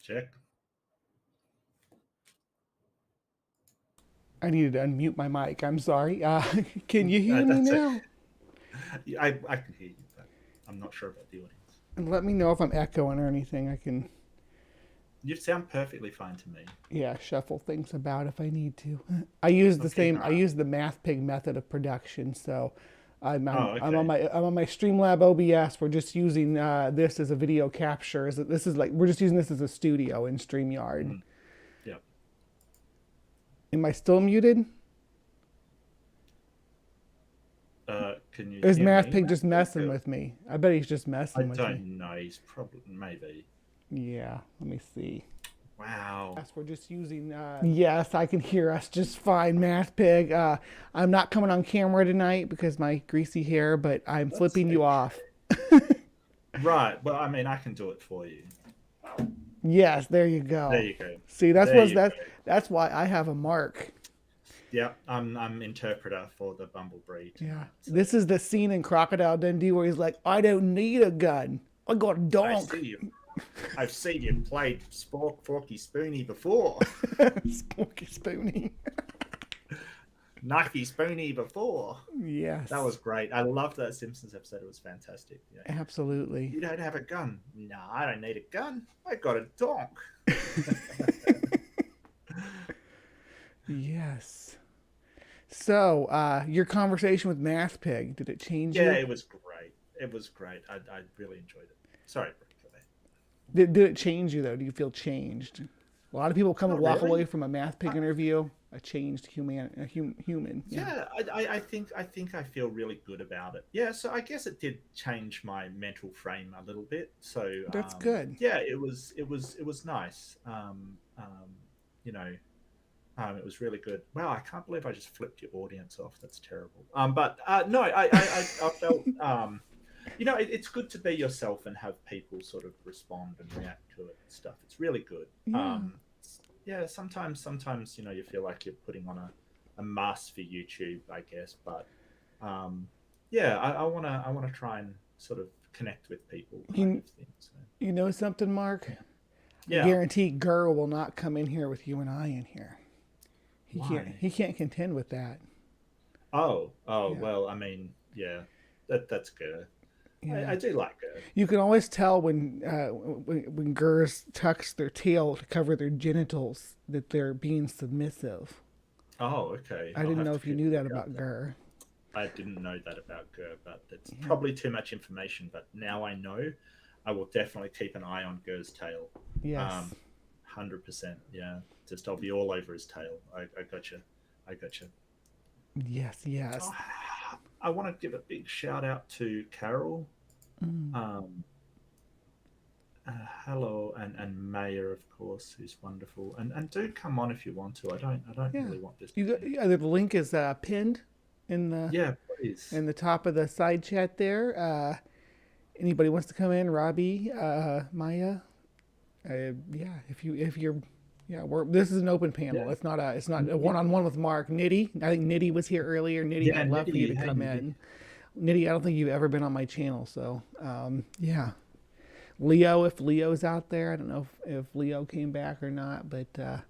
Check. I needed to unmute my mic. I'm sorry. Can you hear me That's it. now? I can hear you, but I'm not sure about the audience. And let me know if I'm echoing or anything. I can, You sound perfectly fine to me. yeah, shuffle things about if I need to. I use the Okay, same. I Gara. use the MathPig method of production. So, Oh, okay. I'm on my Streamlab OBS. We're just using this as a video capture. This is like we're just using this as a studio in StreamYard. Mm, yep. Am I still muted? Can you Or is hear me, MathPig just Matthew? messing with me? I bet he's just I messing with me. don't know. He's probably maybe. Yeah, let me see. Wow. Yes, we're just using. Yes, I can hear us just fine, MathPig. I'm not coming on camera tonight because my greasy hair, but I'm That's flipping you off. okay. Right. Well, I mean, I can do it for you. Yes, there you There go. you go. See, There you go. that's why I have a mark. Yeah, I'm interpreter for the Bumblebee Yeah, tonight. So this is the scene in Crocodile Dundee where he's like, "I don't need a gun. I got a I donk." see you. I've seen you played Forky Spoony before. Sporky Spoonie. Knifey Spoony before. Yes, That was great. I loved that Simpsons episode. It was fantastic. Yeah. absolutely. You don't have a gun. No, I don't need a gun. I got a donk. Yes. So, your conversation with MathPig, did it change Yeah, you? it was great. It was great. I really enjoyed it. Sorry, go ahead. Did it change you though? Do you feel changed? A lot of people come and Not walk away really. from a MathPig I, interview a changed human. Yeah. yeah, I think I feel really good about it. Yeah, so I guess it did change my mental frame a little bit. So That's good. yeah, it was nice. You know, it was really good. Wow, I can't believe I just flipped your audience off. That's terrible. But no, I felt it's good to be yourself and have people sort of respond and react to it and stuff. It's really good. Yeah. Yeah, sometimes you feel like you're putting on a mask for YouTube, I guess. But yeah, I wanna try and sort of connect with people, kind You of thing. So you know something, Mark? yeah, I yeah. guarantee Gurr will not come in here with you and I in here. Why? He can't contend with that. Oh, Yeah. well, I mean, yeah, that's good. I Yeah. do like it. You can always tell when Gurrs tucks their tail to cover their genitals that they're being submissive. Oh, okay. I I'll didn't have know to if you keep knew a that lookout about then. Gurr. I didn't know that about Gur, but it's Yeah. probably too much information. But now I know. I will definitely keep an eye on Gur's tail. Yes. 100%. Yeah, just I'll be all over his tail. I got you. I got you. Yes. Yes. Oh, I want to give a big shout out to Carol. Mm. Um, hello, and Mayor, of course, who's wonderful. And do come on if you want to. I don't Yeah. really want this to You got, be. yeah, the link is pinned in Yeah, please. the top of the side chat there. Anybody wants to come in, Robbie, Maya, yeah. If you're yeah, this is an open panel. Yeah. It's not a one on one with Mark. Nitty, I think Nitty was here earlier. Nitty, Yeah, I'd love for you Nitty. to Hey, come Nitty. in. Nitty, I don't think you've ever been on my channel, so yeah. Leo, if Leo's out there, I don't know if Leo came back or not, but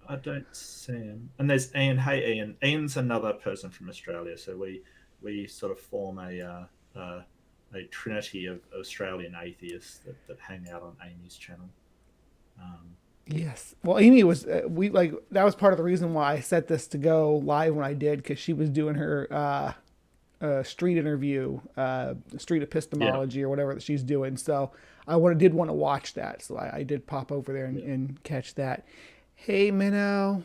I don't see him. And there's Ian. Hey, Ian. Ian's another person from Australia, so we sort of form a trinity of Australian atheists that hang out on Amy's channel. Um, yes. Well, Amy was we like that was part of the reason why I set this to go live when I did because she was doing her street interview, street yeah, epistemology or whatever that she's doing. So did want to watch that. So I did pop over there yeah, and catch that. Hey, Minnow.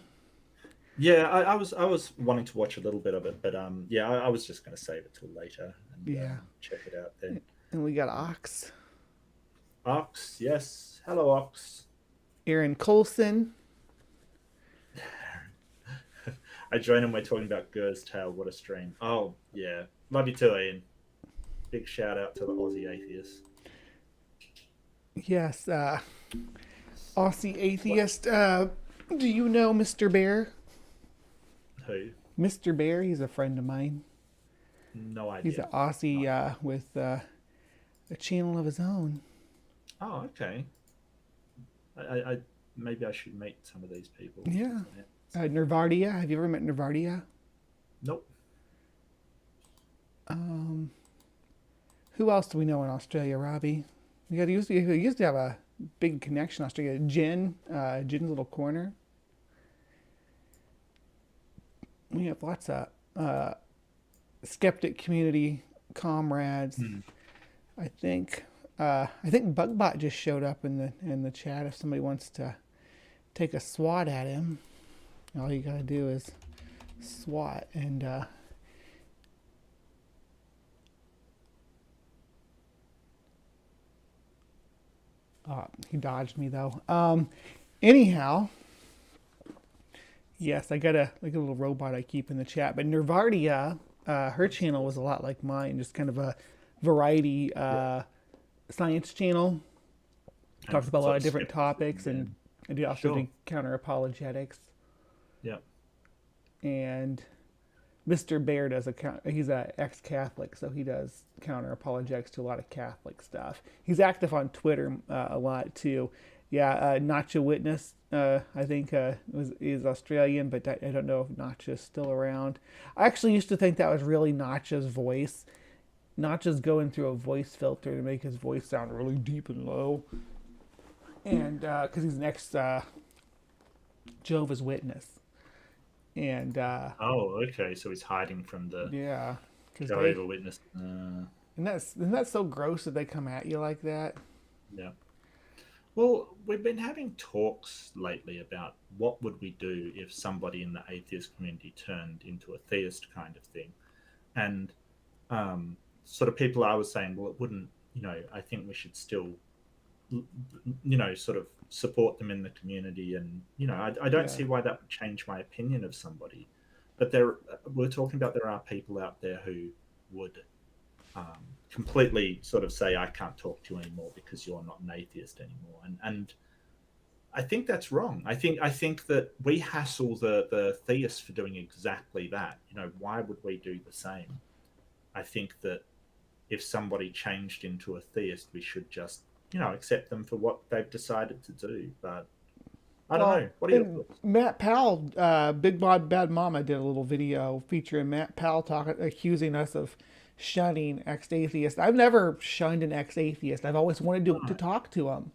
yeah. I was wanting to watch a little bit of it, but yeah, I was just going to save it till later and Yeah. check it out then. And we got Ox, Ox, yes. Hello, Ox. Aaron Colson. I joined him. We're talking about Gur's tail. What a stream. Oh yeah, love you too, Ian. Big shout out to the Aussie atheists. Yes. Aussie What? atheist. Do you know Mr. Bear? Who? Mr. Bear, he's a friend of mine. No He's idea. an Aussie No idea. with a channel of his own. Oh, okay. I maybe I should meet some of these people. Yeah. Yeah. Nervardia. Have you ever met Nervardia? Nope. Um, who else do we know in Australia, Robbie? We used to have a big connection in Australia. Jin's little corner. We have lots of uh, skeptic community comrades. Hmm. I think Bugbot just showed up in the chat. If somebody wants to take a swat at him, all you gotta do is swat, and he dodged me though. Anyhow, yes, I got a little robot I keep in the chat. But Nervardia, her channel was a lot like mine, just kind of a variety Yeah. science channel. Talks And about a lot sort of of different skepticism. topics, and I do also Sure. do counter apologetics. Yeah. And Mr. Bear does he's a ex-Catholic, so he does counter apologetics to a lot of Catholic stuff. He's active on Twitter a lot too. Yeah, Nacha Witness, I think is Australian, but I don't know if Nacha's still around. I actually used to think that was really Nacha's voice. Nacha's going through a voice filter to make his voice sound really deep and low, and because he's an ex Jehovah's Witness, and Oh, okay. So he's hiding from the yeah, because they Jehovah Witness. and that's so gross that they come at you like that. Yeah. Well, we've been having talks lately about what would we do if somebody in the atheist community turned into a theist kind of thing, and um, sort of people I was saying, well, it wouldn't. I think we should still, sort of support them in the community, and I don't Yeah, see why that would change my opinion of somebody. But we're talking about there are people out there who would completely sort of say, I can't talk to you anymore because you're not an atheist anymore. And I think that's wrong. I think that we hassle the theists for doing exactly that. Why would we do the same? I think that if somebody changed into a theist, we should just, accept them for what they've decided to do. But I don't well, know. What are your and thoughts? Matt Powell, Big Bod Bad Mama did a little video featuring Matt Powell talking, accusing us of shunning ex-atheists. I've never shunned an ex-atheist. I've always wanted to Right. talk to them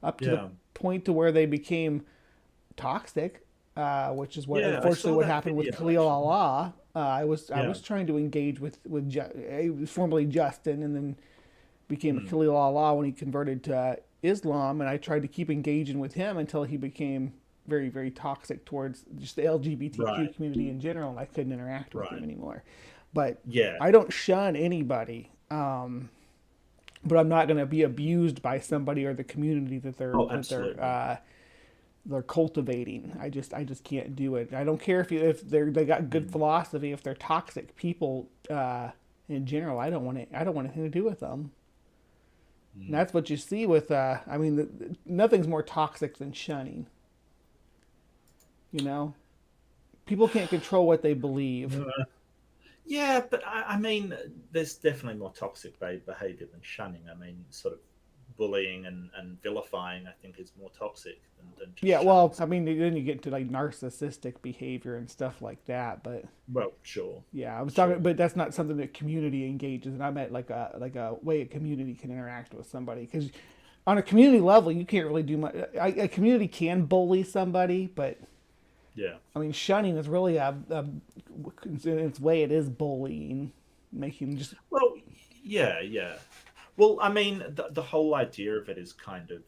up to the Yeah. point to where they became toxic, which is what Yeah. I unfortunately saw what that happened with video Khalil actually. Allah. I Yeah. was trying to engage with formerly Justin, and then became Mm. Khalil Allah when he converted to Islam, and I tried to keep engaging with him until he became very, very toxic towards just the LGBTQ Right. community in general, and I couldn't interact with him Right. anymore. But Yeah. I don't shun anybody, but I'm not going to be abused by somebody or the community that they're Oh, that absolutely. they're cultivating. I just can't do it. I don't care if they got good Mm. philosophy. If they're toxic people in general, I don't want anything to do with them. And Mm. that's what you see with. I mean, nothing's more toxic than shunning. You know, people can't control what they believe. Yeah, but I mean, there's definitely more toxic behavior than shunning. I mean, sort of bullying and vilifying, I think, is more toxic than just Yeah, shunning well, I someone. mean, then you get into like narcissistic behavior and stuff like that. But Well, sure, yeah, I was talking, sure. but that's not something that community engages in. I meant like a way a community can interact with somebody, because on a community level, you can't really do much. A community can bully somebody, but Yeah. I mean, shunning is really in its way, it is bullying, making just Well, yeah, yeah. Well, I mean, the whole idea of it is kind of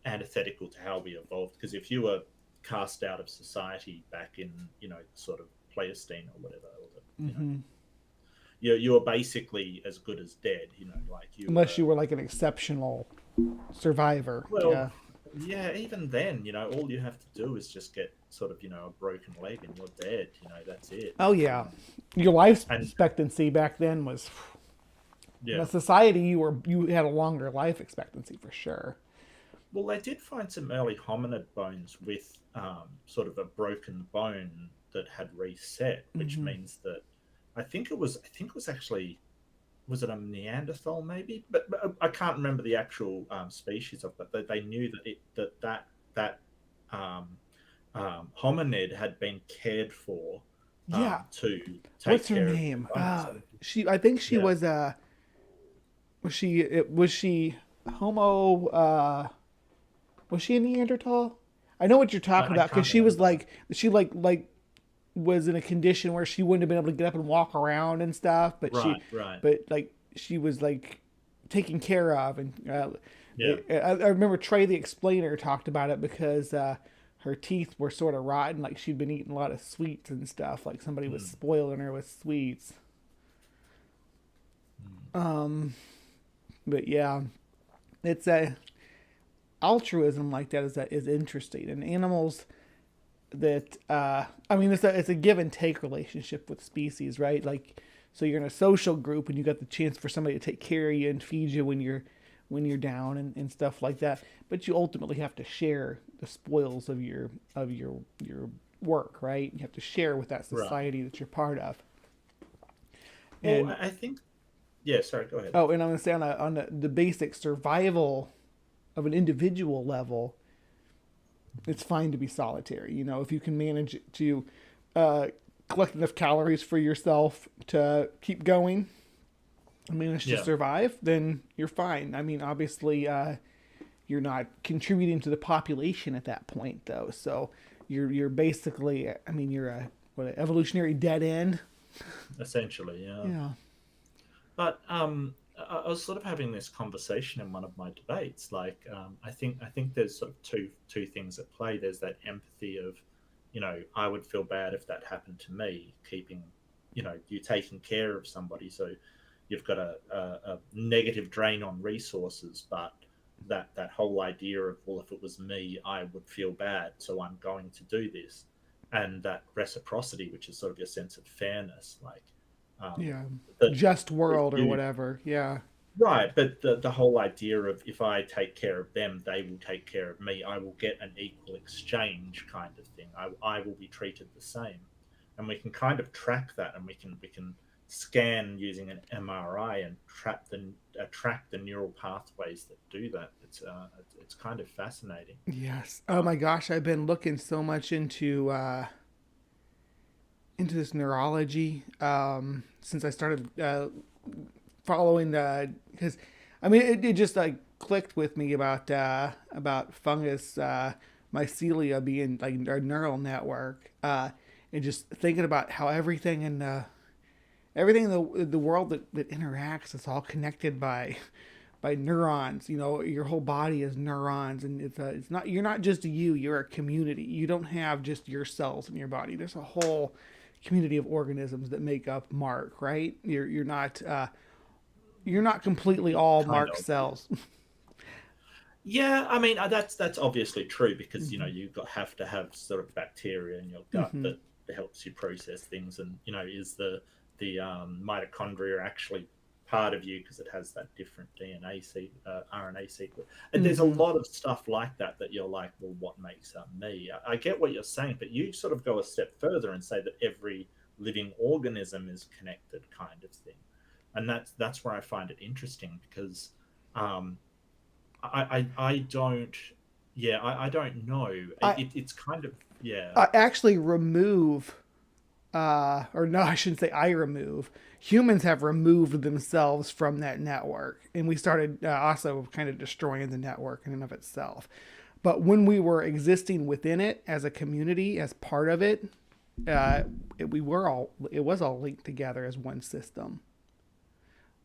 antithetical to how we evolved. Because if you were cast out of society back in, sort of Pleistocene or whatever, or hmm you were basically as good as dead. Like you unless were. you were like an exceptional survivor. Well, Yeah. yeah. Even then, all you have to do is just get sort of, a broken leg and you're dead. That's it. Oh yeah, your life And expectancy back then was in a yeah. society you had a longer life expectancy for sure. Well, they did find some early hominid bones with sort of a broken bone that had reset, which hmm means that I think it was actually, was it a Neanderthal maybe? But I can't remember the actual species of it. But they knew that that um, hominid had been cared for Yeah. to take What's her care of name? their dinosaur. I think she Yeah, was was she Homo was she a Neanderthal? I know what you're talking I about because can't she was remember. like she was in a condition where she wouldn't have been able to get up and walk around and stuff, Right, right. but like she was like taken care of, and Yeah. I remember Trey the Explainer talked about it because her teeth were sort of rotten, like she'd been eating a lot of sweets and stuff, like somebody was Mm, spoiling her with sweets. mm. But yeah, it's a altruism like that is interesting, and animals that I mean it's a give and take relationship with species, right? Like so you're in a social group and you got the chance for somebody to take care of you and feed you when you're down and stuff like that. But you ultimately have to share the spoils of your work, right? You have to share with that Right. society that you're part of. Well, And I think. Yeah. Sorry. Go ahead. oh, and I'm gonna say on the basic survival of an individual level, it's fine to be solitary. You know, if you can manage to uh, collect enough calories for yourself to keep going and manage to Yeah. survive, then you're fine. I mean, obviously, you're not contributing to the population at that point, though. So you're basically, I mean, you're a what an evolutionary dead end. Essentially. Yeah. Yeah. But I was sort of having this conversation in one of my debates. Like, I think there's sort of two things at play. There's that empathy of, I would feel bad if that happened to me. Keeping, you taking care of somebody, so you've got a negative drain on resources. But that whole idea of, well, if it was me, I would feel bad, so I'm going to do this, and that reciprocity, which is sort of your sense of fairness, like. Um, Yeah. that Just that world or you whatever. Yeah. right, but the whole idea of, if I take care of them, they will take care of me. I will get an equal exchange kind of thing. I will be treated the same, and we can kind of track that, and we can scan using an MRI and track the neural pathways that do that. It's kind of fascinating. Yes. Oh Um, my gosh, I've been looking so much into this neurology since I started following the because I mean it just like clicked with me about fungus mycelia being like our neural network and just thinking about how everything in the world that interacts is all connected by neurons. You know, your whole body is neurons, and it's not you're not just you. You're a community. You don't have just your cells in your body. There's a whole community of organisms that make up Mark. Right? You're not completely all kind Mark of. cells. Yeah, I mean, that's obviously true, because Mm-hmm. have to have sort of bacteria in your gut Mm-hmm. that helps you process things, and is the mitochondria actually part of you, because it has that different RNA sequence. And there's a Mm-hmm. lot of stuff like that you're like, well, what makes up me? I get what you're saying, but you sort of go a step further and say that every living organism is connected, kind of thing, and that's where I find it interesting, because. Um, I don't, yeah, I don't know. I It's kind of, yeah. I actually remove or no, I shouldn't say I remove. Humans have removed themselves from that network, and we started also kind of destroying the network in and of itself. But when we were existing within it as a community, as part of it, it was all linked together as one system.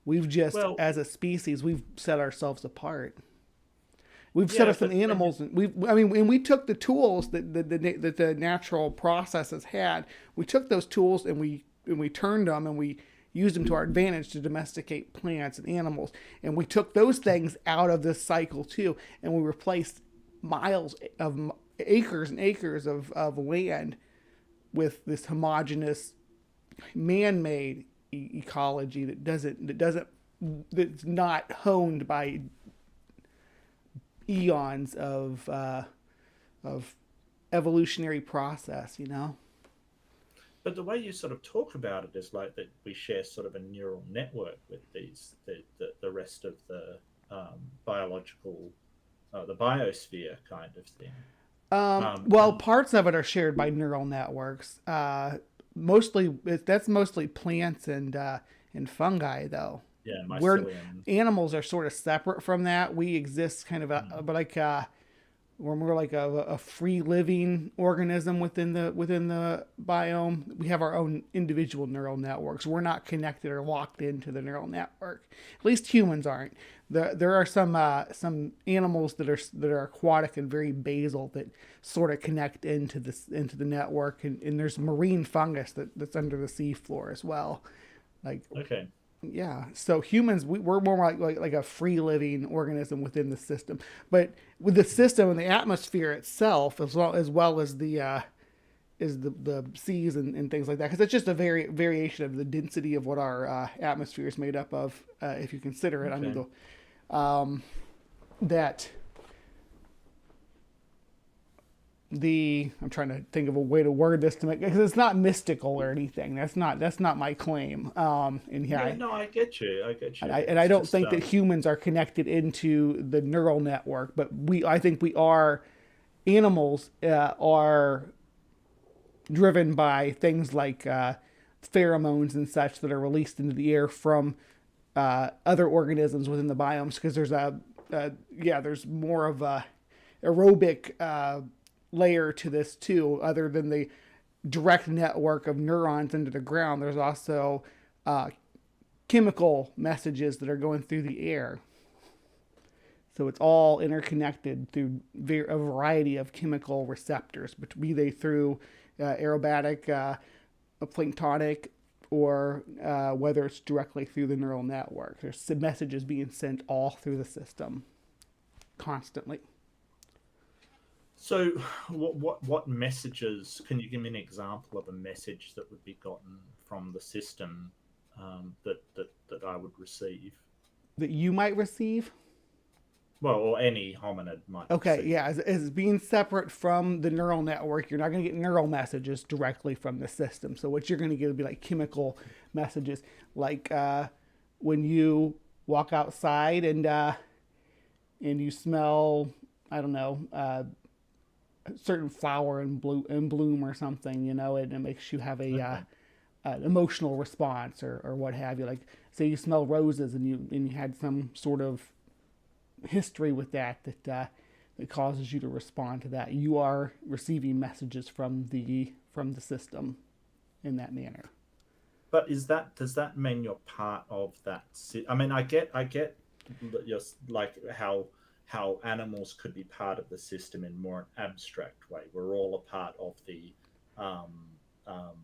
We've just, Well, as a species, we've set ourselves apart. We've set yeah, up some but when you, animals, and I mean, when we took the tools that the natural processes had, we took those tools and we turned them and we used them to our advantage to domesticate plants and animals, and we took those things out of this cycle too, and we replaced miles of acres and acres of land with this homogeneous man-made ecology that's not honed by eons of evolutionary process, you know? but the way you sort of talk about it is like that we share sort of a neural network with the rest of the biological, the biosphere kind of thing. Well, And parts of it are shared by neural networks. That's mostly plants and fungi, though. yeah, We're mycelium. animals are sort of separate from that. We exist kind of Mm, but like we're more like a free living organism within the biome. We have our own individual neural networks. We're not connected or locked into the neural network. At least humans aren't. There are some animals that are aquatic and very basal that sort of connect into the network, and there's marine fungus that's under the seafloor as well. Like okay. yeah, so humans we're more like a free living organism within the system, but with the system and the atmosphere itself, as well as the seas and things like that, because it's just a variation of the density of what our atmosphere is made up of. If you consider it, I mean Okay. that I'm trying to think of a way to word this to make, because it's not mystical or anything. That's not my claim. And yeah, Yeah, no, I get you. I get you. I It's don't just think that humans are connected into the neural network, but I think we are. Animals are driven by things like pheromones and such that are released into the air from other organisms within the biomes, because there's more of a aerobic layer to this too, other than the direct network of neurons into the ground. There's also chemical messages that are going through the air. So it's all interconnected through a variety of chemical receptors, but be they through aerobatic, planktonic, or whether it's directly through the neural network. There's messages being sent all through the system constantly. so. What messages? Can you give me an example of a message that would be gotten from the system that I would receive? That you might receive. Well, or any hominid might Okay, receive. yeah, as being separate from the neural network, you're not going to get neural messages directly from the system. So what you're going to get would be like chemical messages, like when you walk outside and you smell, I don't know, a certain flower in bloom or something, and it makes you have Okay. an emotional response or what have you. Like say you smell roses and you had some sort of history with that causes you to respond to that. You are receiving messages from the system in that manner. But does that mean you're part of that? I mean, I get just like how animals could be part of the system in more an abstract way. We're all a part of the um, um,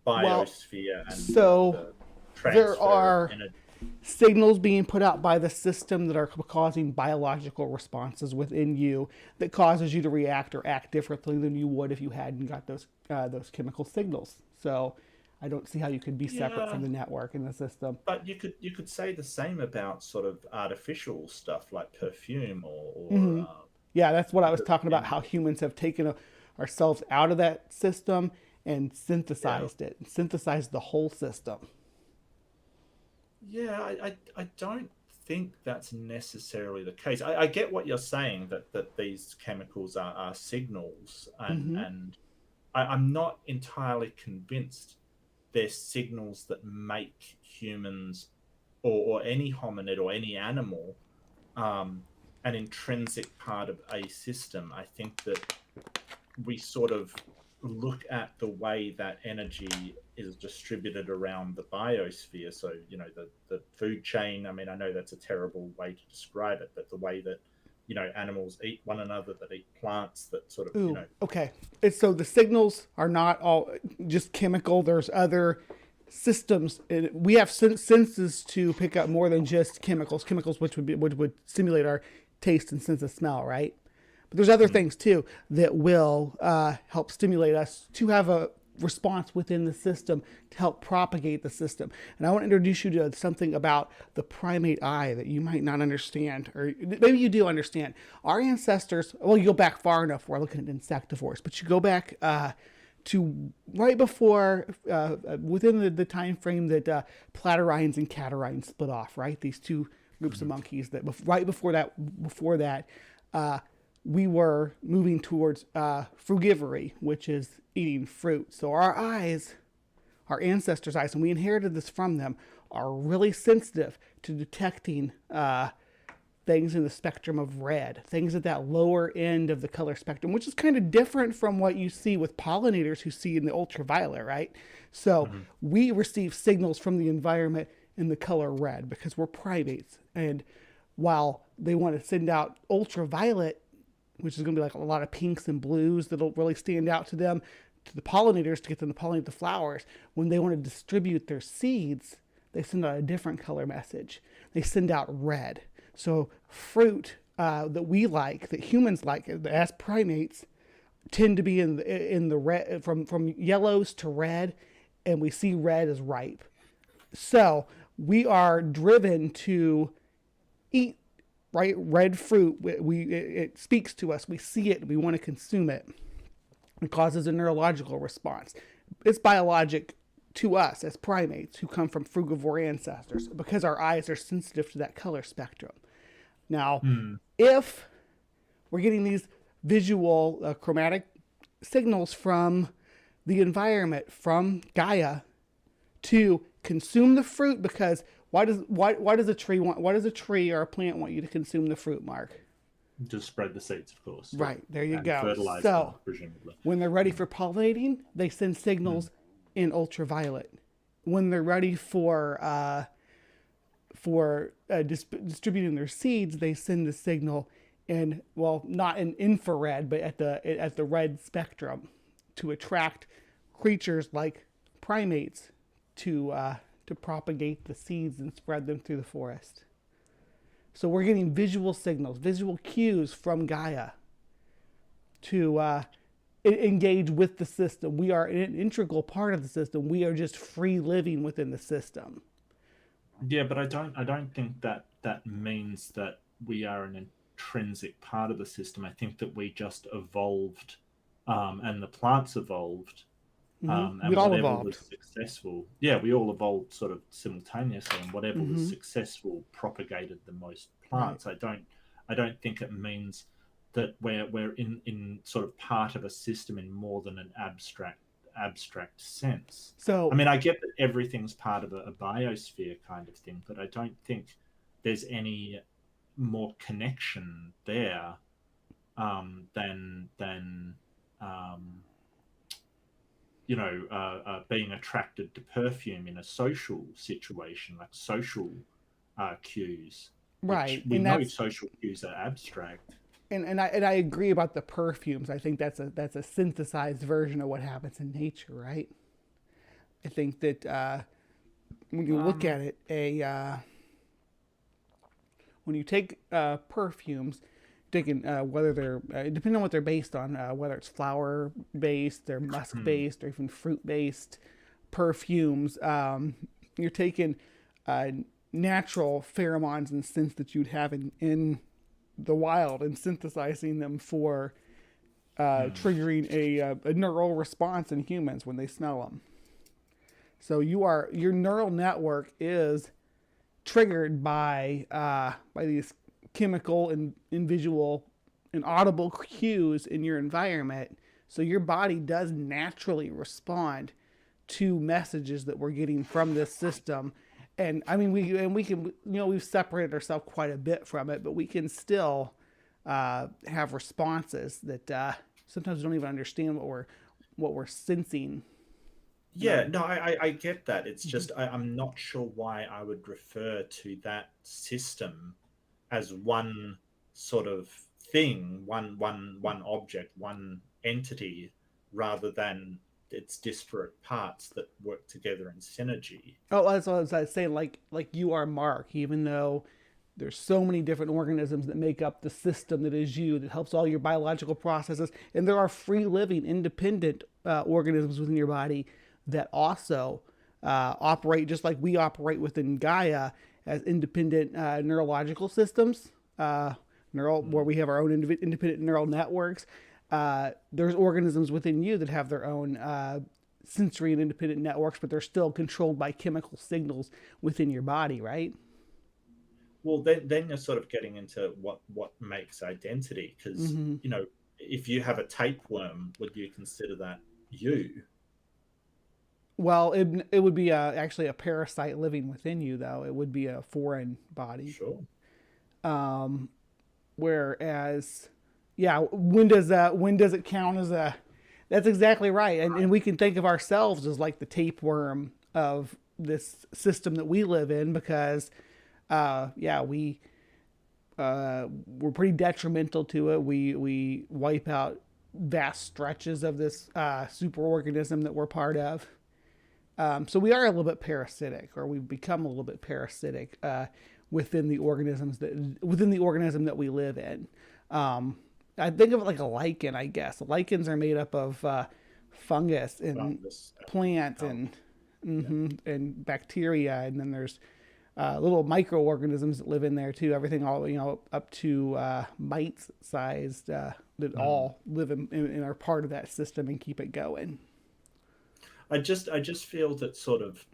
Well, biosphere and so the there transfer of are energy. signals being put out by the system that are causing biological responses within you that causes you to react or act differently than you would if you hadn't got those chemical signals. So I don't see how you could be separate from Yeah, the network in the system. but you could say the same about sort of artificial stuff like perfume or Hmm. Yeah, that's what I was other talking about. How chemicals. humans have taken ourselves out of that system and Yeah. synthesized the whole system. Yeah, I don't think that's necessarily the case. I get what you're saying that these chemicals are signals, Hmm. and I'm not entirely convinced they're signals that make humans or any hominid or any animal um, an intrinsic part of a system. I think that we sort of look at the way that energy is distributed around the biosphere. So, the food chain, I mean, I know that's a terrible way to describe it, but the way that, animals eat one another, that eat plants, that sort of, Ooh, okay. So the signals are not all just chemical. There's other systems. We have senses to pick up more than just chemicals. Chemicals, which would stimulate our taste and sense of smell, right? But there's other mm, things too that will help stimulate us to have a response within the system to help propagate the system. And I want to introduce you to something about the primate eye that you might not understand, or maybe you do understand. Our ancestors, well, you go back far enough, we're looking at insectivores, but you go back to right before, within the time frame that platyrrhines and catarrhines split off, right? These two groups of mhm. monkeys that right before that, we were moving towards frugivory, which is eating fruit. So our eyes, our ancestors' eyes, and we inherited this from them, are really sensitive to detecting things in the spectrum of red, things at that lower end of the color spectrum, which is kind of different from what you see with pollinators who see in the ultraviolet, right? So we receive signals from the environment in the color red because we're primates. And while they want to send out ultraviolet, which is going to be like a lot of pinks and blues that'll really stand out to them, to the pollinators to get them to pollinate the flowers, when they want to distribute their seeds, they send out a different color message. They send out red. So fruit that we like, that humans like as primates, tend to be in the red, from yellows to red, and we see red as ripe. So we are driven to eat red fruit. It speaks to us. We see it. We want to consume it. It causes a neurological response. It's biologic to us as primates who come from frugivore ancestors because our eyes are sensitive to that color spectrum. Now, if we're getting these visual chromatic signals from the environment, from Gaia, to consume the fruit, because why does a tree or a plant want you to consume the fruit, Mark? To spread the seeds, of course. Right, there you go. Fertilize so them, presumably. when they're ready for pollinating, they send signals in ultraviolet. When they're ready for distributing their seeds, they send the signal in, well, not in infrared, but at the red spectrum, to attract creatures like primates to propagate the seeds and spread them through the forest. So we're getting visual signals, visual cues from Gaia to engage with the system. We are an integral part of the system. We are just free living within the system. Yeah, but I don't think that means that we are an intrinsic part of the system. I think that we just evolved, and the plants evolved, and we all whatever evolved. was successful. Yeah, we all evolved sort of simultaneously, and whatever was successful propagated the most plants. Right. I don't think it means that we're in sort of part of a system in more than an abstract sense. So I mean, I get that everything's part of a biosphere kind of thing, but I don't think there's any more connection there than being attracted to perfume in a social situation, like social cues. Right. We know social cues are abstract. And I agree about the perfumes. I think that's a synthesized version of what happens in nature, right? I think that when you look at it, when you take perfumes, taking whether they're depending on what they're based on, whether it's flower based, they're musk based, or even fruit based perfumes, you're taking natural pheromones and scents that you'd have in the wild and synthesizing them for triggering a neural response in humans when they smell them. So your neural network is triggered by these chemical and visual and audible cues in your environment. So your body does naturally respond to messages that we're getting from this system. And I mean, we can, we've separated ourselves quite a bit from it, but we can still have responses that sometimes we don't even understand what we're sensing. Yeah, no, I get that. It's just I'm not sure why I would refer to that system as one sort of thing, one object, one entity, rather than its disparate parts that work together in synergy. Oh, that's what I was saying. Like you are Mark, even though there's so many different organisms that make up the system that is you, that helps all your biological processes, and there are free living, independent organisms within your body that also operate just like we operate within Gaia as independent neurological systems, where we have our own independent neural networks. There's organisms within you that have their own sensory and independent networks, but they're still controlled by chemical signals within your body, right? well, then you're sort of getting into what makes identity, because Hmm. if you have a tapeworm, would you consider that you? Well, it would be actually a parasite living within you, though. It would be a foreign body. Sure. Whereas, yeah, when does it count as a? That's exactly right, and we can think of ourselves as like the tapeworm of this system that we live in, because, yeah, we're pretty detrimental to it. We wipe out vast stretches of this superorganism that we're part of. So we are a little bit parasitic, or we've become a little bit parasitic within the organism that we live in. I think of it like a lichen, I guess. Lichens are made up of fungus and Fungus plants and and yeah. and bacteria, and then there's little microorganisms that live in there too. Everything, all up to mites sized, that Mm. all live in are part of that system and keep it going. I just feel that sort of,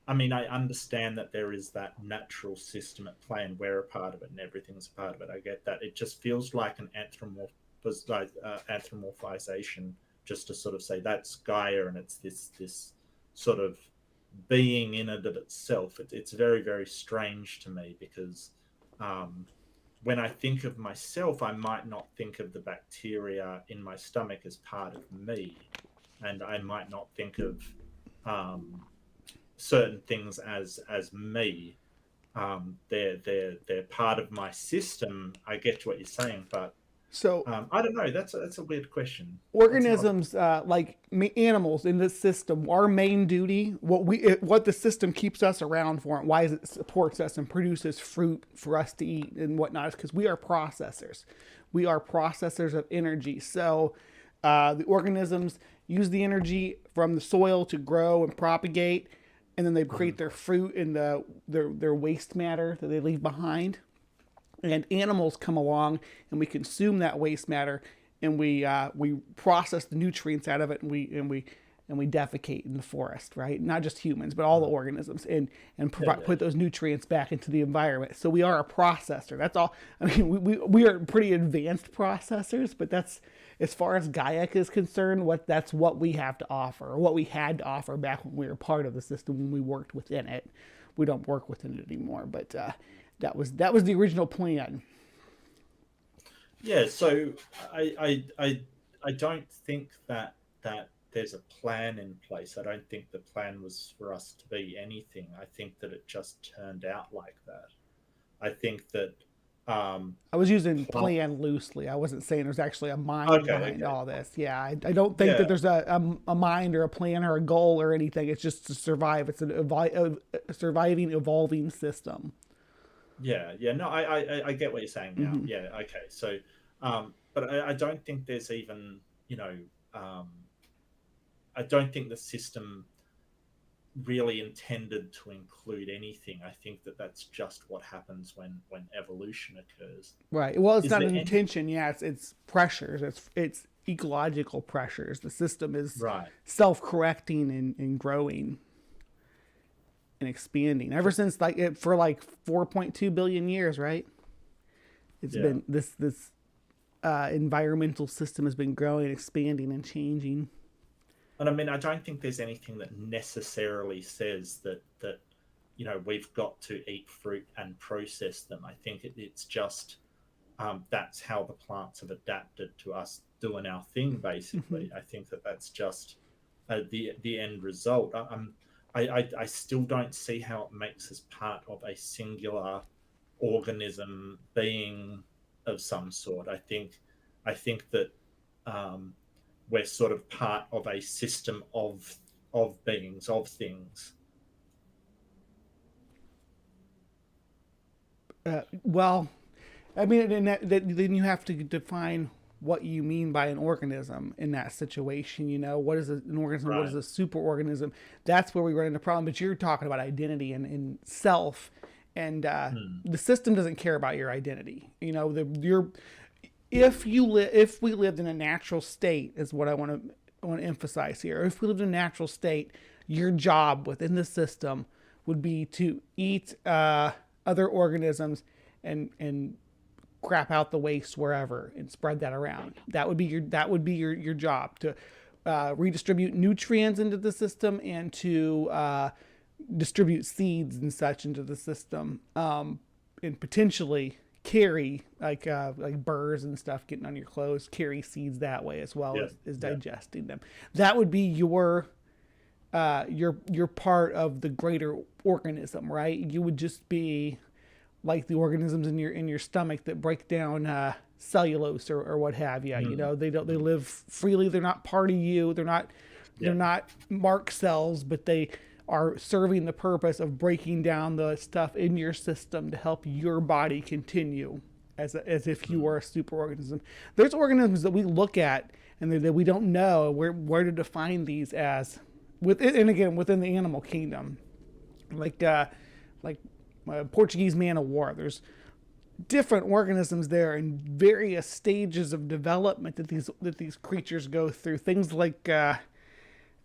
I mean, I understand that there is that natural system at play and we're a part of it and everything's a part of it. I get that. It just feels like an anthropomorphization, just to sort of say that's Gaia and it's this sort of being in it of itself. It's very, very strange to me, because um, when I think of myself, I might not think of the bacteria in my stomach as part of me, and I might not think of um, certain things as me. They're part of my system. I get what you're saying, but So I don't know. That's a weird question. That's an odd. organisms, like animals in this system, our main duty, what the system keeps us around for, and why it supports us and produces fruit for us to eat and whatnot, is because we are processors. We are processors of energy. So the organisms use the energy from the soil to grow and propagate, and then they create Mhm. their fruit in their waste matter that they leave behind. And animals come along and we consume that waste matter, and we process the nutrients out of it, and we defecate in the forest, right? Not just humans, but all the organisms, and Yeah, provide, yeah, put those nutrients back into the environment. So we are a processor. That's all. I mean, we are pretty advanced processors, but that's, as far as Gaia is concerned, that's what we have to offer, or what we had to offer back when we were part of the system, when we worked within it. We don't work within it anymore, but that was the original plan. yeah. So I don't think that there's a plan in place. I don't think the plan was for us to be anything. I think that it just turned out like that. I think that um, I was using plant. plan loosely. I wasn't saying there's actually a mind Okay, behind okay, all this. Yeah, I don't think that yeah, there's a mind or a plan or a goal or anything. It's just to survive. It's a surviving, evolving system. yeah, yeah. No, I get what you're saying now. Hmm. Yeah, okay. So, but I don't think there's even, you know, um, I don't think the system really intended to include anything. I think that that's just what happens when evolution occurs. Right. Well, it's Is not there an any? intention. Yeah, it's pressures. It's ecological pressures. The system is Right. self-correcting and growing and expanding ever since, like, for like 4.2 billion years, right? It's Yeah. been this environmental system has been growing, expanding, and changing. And I mean, I don't think there's anything that necessarily says that we've got to eat fruit and process them. I think it's just that's how the plants have adapted to us doing our thing. Hmm. Basically, I think that that's just the end result. I still don't see how it makes us part of a singular organism being of some sort. I think that um, we're sort of part of a system of beings, of things. Well, I mean, then you have to define what you mean by an organism in that situation. What is an organism? What is Right. a superorganism? That's where we run into problems. But you're talking about identity and self, and Hmm. the system doesn't care about your identity. If we lived in a natural state, is what I want to emphasize here. If we lived in a natural state, your job within the system would be to eat other organisms and crap out the waste wherever and spread that around. That would be your job, to redistribute nutrients into the system and to distribute seeds and such into the system, and potentially carry like burrs and stuff getting on your clothes, carry seeds that way as well as digesting them. That would be your part of the greater organism, right? You would just be like the organisms in your stomach that break down cellulose or what have you. You know, they live freely. They're not part of you. They're not mark cells, but they are serving the purpose of breaking down the stuff in your system to help your body continue as if you were a superorganism. There's organisms that we look at and that we don't know where to define these as, within the animal kingdom, like Portuguese man of war. There's different organisms there in various stages of development that these creatures go through. Things like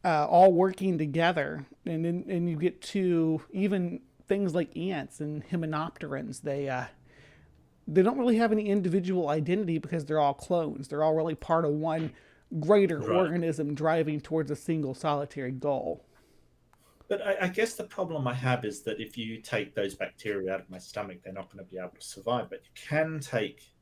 all working together, and you get to even things like ants and hymenopterans. They don't really have any individual identity because they're all clones. They're all really part of one greater organism driving towards a single solitary goal. But I guess the problem I have is that if you take those bacteria out of my stomach, they're not going to be able to survive. But you can take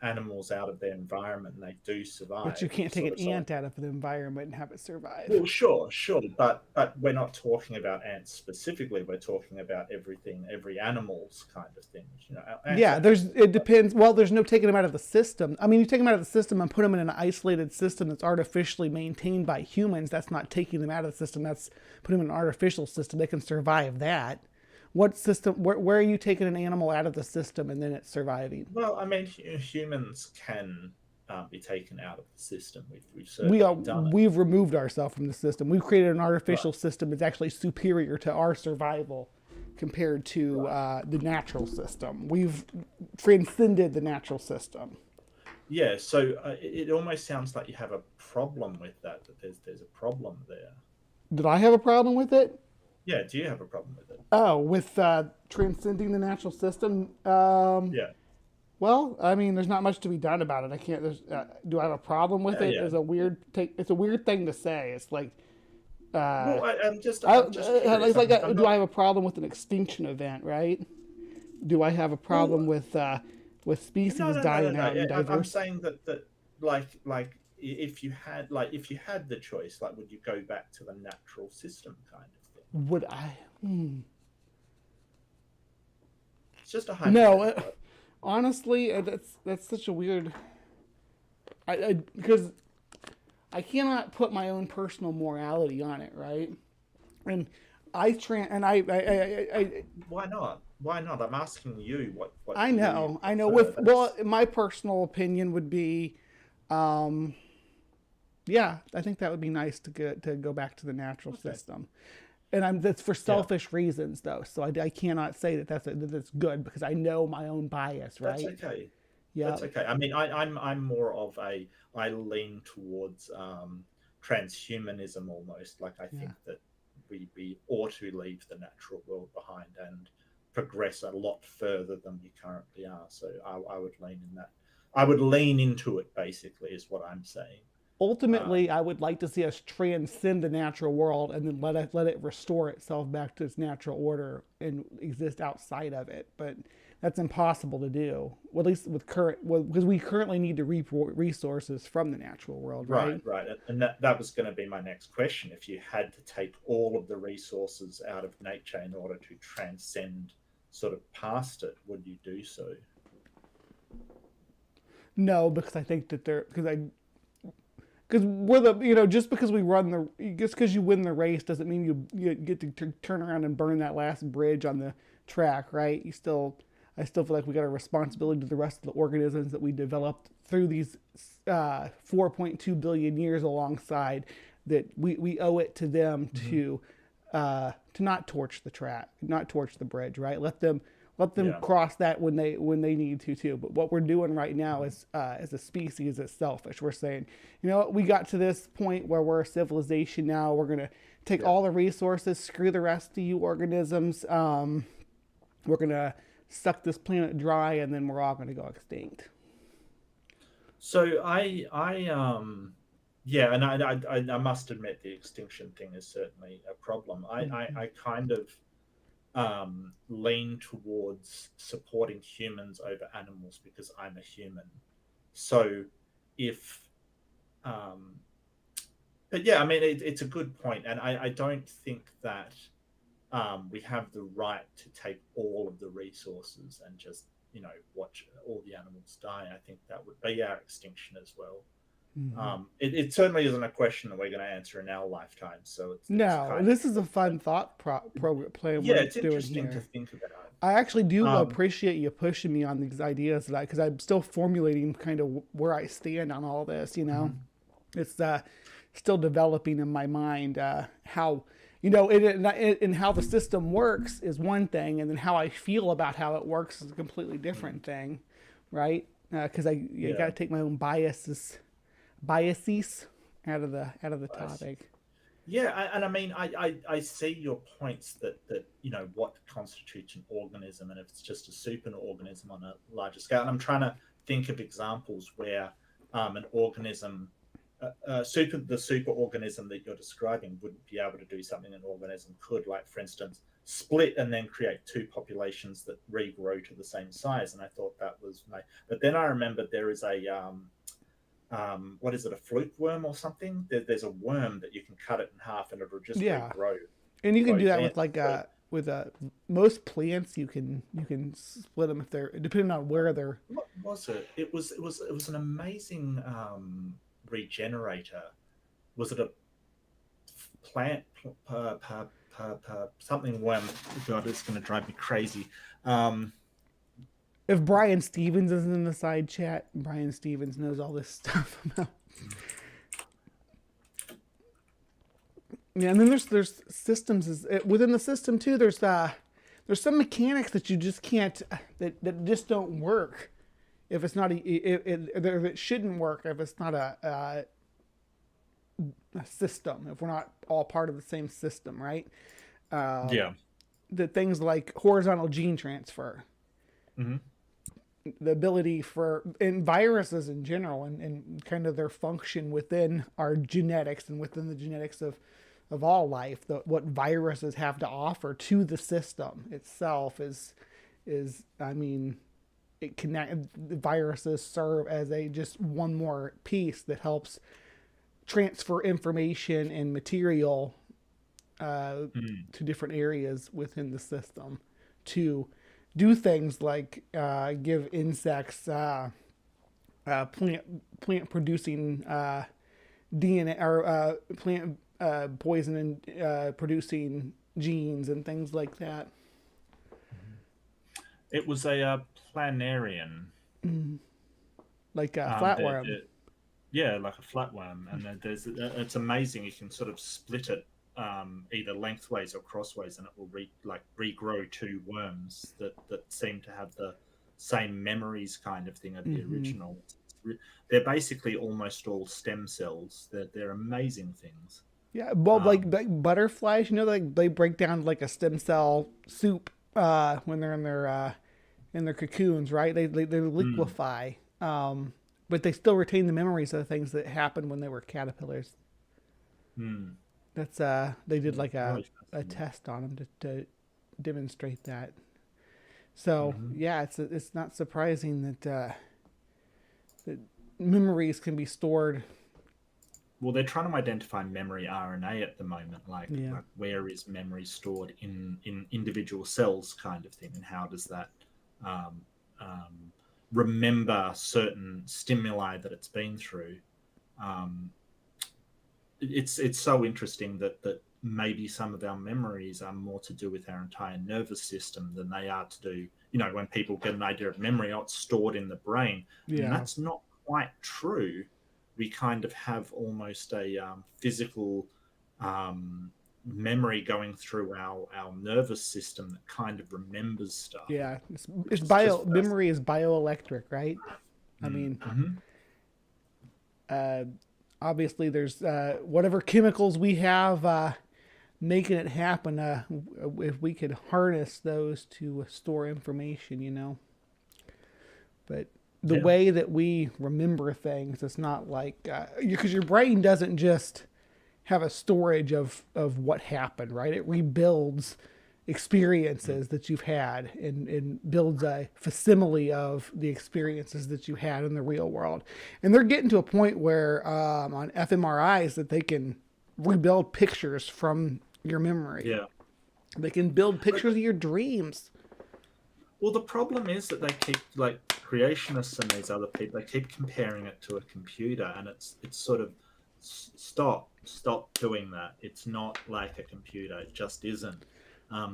animals out of their environment and they do survive. But you can't take an ant out of the environment and have it survive. Well, sure. But we're not talking about ants specifically. We're talking about everything, every animal's kind of thing. You know, it depends. Well, there's no taking them out of the system. I mean, you take them out of the system and put them in an isolated system that's artificially maintained by humans. That's not taking them out of the system. That's putting them in an artificial system. They can survive that. What system? Where are you taking an animal out of the system and then it's surviving? Well, I mean, humans can be taken out of the system. We've certainly done it. We've removed ourselves from the system. We've created an artificial system that's actually superior to our survival compared to the natural system. We've transcended the natural system. Yeah, so it almost sounds like you have a problem with that. That there's a problem there. Did I have a problem with it? Yeah, do you have a problem with it? Oh, with transcending the natural system? Yeah. Well, I mean, there's not much to be done about it. I can't. Do I have a problem with it? Yeah. It's a weird thing to say. It's like. Well, I'm just it's like, do I have a problem with an extinction event? Right? Do I have a problem with species dying out and diverse? I'm saying that like if you had the choice, like, would you go back to the natural system kind of thing? Would I? It's just a hypothetical. No, honestly, that's such a weird. Because I cannot put my own personal morality on it, right? And I. Why not? Why not? I'm asking you what I know. My personal opinion would be, yeah, I think that would be nice to go back to the natural system. And that's for selfish reasons, though. So I cannot say that's good because I know my own bias, right? That's okay. Yeah, that's okay. I mean, I'm more of I lean towards transhumanism almost. Like I think that we ought to leave the natural world behind and progress a lot further than we currently are. So I would lean in that. I would lean into it. Basically, is what I'm saying. Ultimately, I would like to see us transcend the natural world and then let it restore itself back to its natural order and exist outside of it. But that's impossible to do, well, at least with because we currently need to reap resources from the natural world, right? Right. And that was going to be my next question. If you had to take all of the resources out of nature in order to transcend sort of past it, would you do so? No, because I think that because we're just because you win the race doesn't mean you get to turn around and burn that last bridge on the track, right? I still feel like we got a responsibility to the rest of the organisms that we developed through these 4.2 billion years alongside, that we owe it to them to not torch the track, not torch the bridge, right? Let them cross that when they need to too. But what we're doing right now is, as a species, is selfish. We're saying, you know what, we got to this point where we're a civilization now. We're gonna take all the resources, screw the rest of you organisms. We're gonna suck this planet dry and then we're all going to go extinct. So yeah, and I must admit the extinction thing is certainly a problem. I kind of lean towards supporting humans over animals because I'm a human. So if um, but yeah, I mean, it's a good point, and I don't think that we have the right to take all of the resources and just watch all the animals die. I think that would be our extinction as well. Mm-hmm. It certainly isn't a question that we're going to answer in our lifetime. So it's No, kind this is a of fun thought plan yeah, we're it's doing interesting to here. think about. I actually do Um, appreciate you pushing me on these ideas that because I'm still formulating kind of where I stand on all this. mhm. It's still developing in my mind how and how the system works is one thing, and then how I feel about how it works is a completely Mm, different thing, right? Because I got yeah, to take my own biases out of the I see. topic. Yeah, and I mean, I see your points that what constitutes an organism, and if it's just a superorganism on a larger scale. And I'm trying to think of examples where an organism, the superorganism that you're describing, wouldn't be able to do something an organism could, like for instance, split and then create two populations that regrow to the same size. And I thought that was my, but then I remembered there is a what is it, a fluke worm or something? There's a worm that you can cut it in half and it'll just Yeah, regrow and you can do both that with ends. like So with most plants. You can split them if they're depending on where they're. what was it? It was an amazing regenerator. Was it a plant something worm? God, it's going to drive me crazy. Um, If Brian Stevens is in the side chat, Brian Stevens knows all this stuff about. Yeah, and then there's systems within the system too. There's some mechanics that you just can't that just don't work if it's not if it shouldn't work if it's not a system, if we're not all part of the same system, right? Uh, yeah. the things like horizontal gene transfer, Hmm. the ability for and viruses in general, and kind of their function within our genetics and within the genetics of all life, what viruses have to offer to the system itself is I mean it connect viruses serve as a just one more piece that helps transfer information and material Mm. to different areas within the system to do things like give insects plant producing DNA or plant poison and producing genes and things like that. It was a planarian. Like a Um, the, flatworm. the, yeah, like a flatworm, and there's it's amazing. You can sort of split it either lengthways or crossways, and it will regrow two worms that seem to have the same memories kind of thing of the Hmm. original. They're basically almost all stem cells. They're amazing things. Yeah, well, Um, like butterflies, like they break down like a stem cell soup when they're in their cocoons, right? They mm, liquefy, but they still retain the memories of the things that happened when they were caterpillars. mm, That's they did like really a fascinating. test on them to demonstrate that. So Hmm. yeah, it's not surprising that memories can be stored. Well, they're trying to identify memory RNA at the moment, Yeah, like where is memory stored in individual cells, kind of thing, and how does that um, um, remember certain stimuli that it's been through. Um, it's so interesting that maybe some of our memories are more to do with our entire nervous system than they are to do. When people get an idea of memory, oh, it's stored in the brain, and yeah, that's not quite true. We kind of have almost a physical um, memory going through our nervous system that kind of remembers stuff, yeah. which It's is just bio fascinating. memory is bioelectric, right? I mean, Mm-hmm. uh, obviously there's whatever chemicals we have making it happen. If we could harness those to store information, But the Yeah. way that we remember things, it's not like because your brain doesn't just have a storage of what happened, right? It rebuilds experiences that you've had and builds a facsimile of the experiences that you had in the real world. And they're getting to a point where on fMRIs that they can rebuild pictures from your memory. Yeah. They can build pictures of your dreams. Well, the problem is that they keep, like, creationists and these other people, they keep comparing it to a computer, and it's sort of stop doing that. It's not like a computer. It just isn't.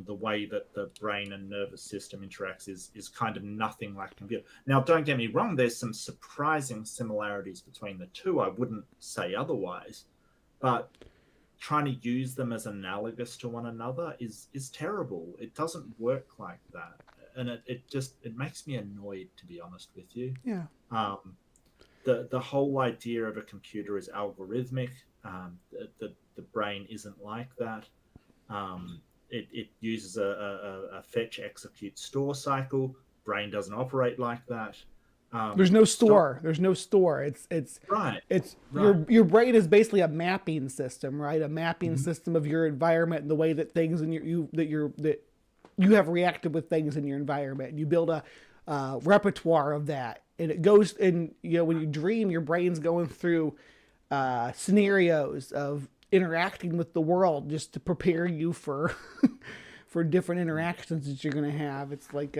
The way that the brain and nervous system interacts is kind of nothing like a computer. Now, don't get me wrong. There's some surprising similarities between the two. I wouldn't say otherwise, but trying to use them as analogous to one another is terrible. It doesn't work like that, and it makes me annoyed, to be honest with you. Yeah. The whole idea of a computer is algorithmic. The brain isn't like that. It uses a fetch, execute, store cycle. Brain doesn't operate like that. There's no store. There's no store. It's right. It's right. your brain is basically a mapping system, right? A mapping system of your environment and the way that things in that you have reacted with things in your environment. You build a repertoire of that, and it goes. And when you dream, your brain's going through scenarios of interacting with the world just to prepare you for for different interactions that you're going to have. It's like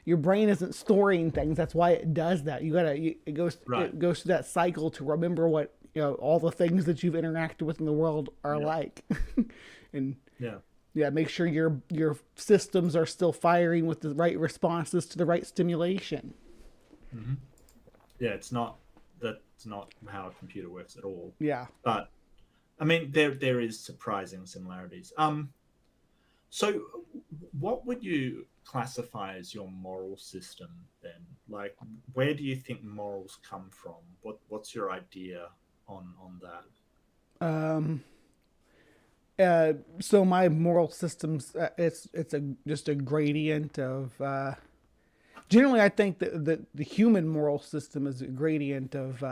your brain isn't storing things. That's why it does that. It goes through that cycle to remember what all the things that you've interacted with in the world are like, and make sure your systems are still firing with the right responses to the right stimulation. Mm-hmm. Yeah, that's not how a computer works at all. Yeah, but I mean, there is surprising similarities. So what would you classify as your moral system then? Like, where do you think morals come from? What's your idea on that? So my moral systems, it's just a gradient of. Generally, I think that the human moral system is a gradient of.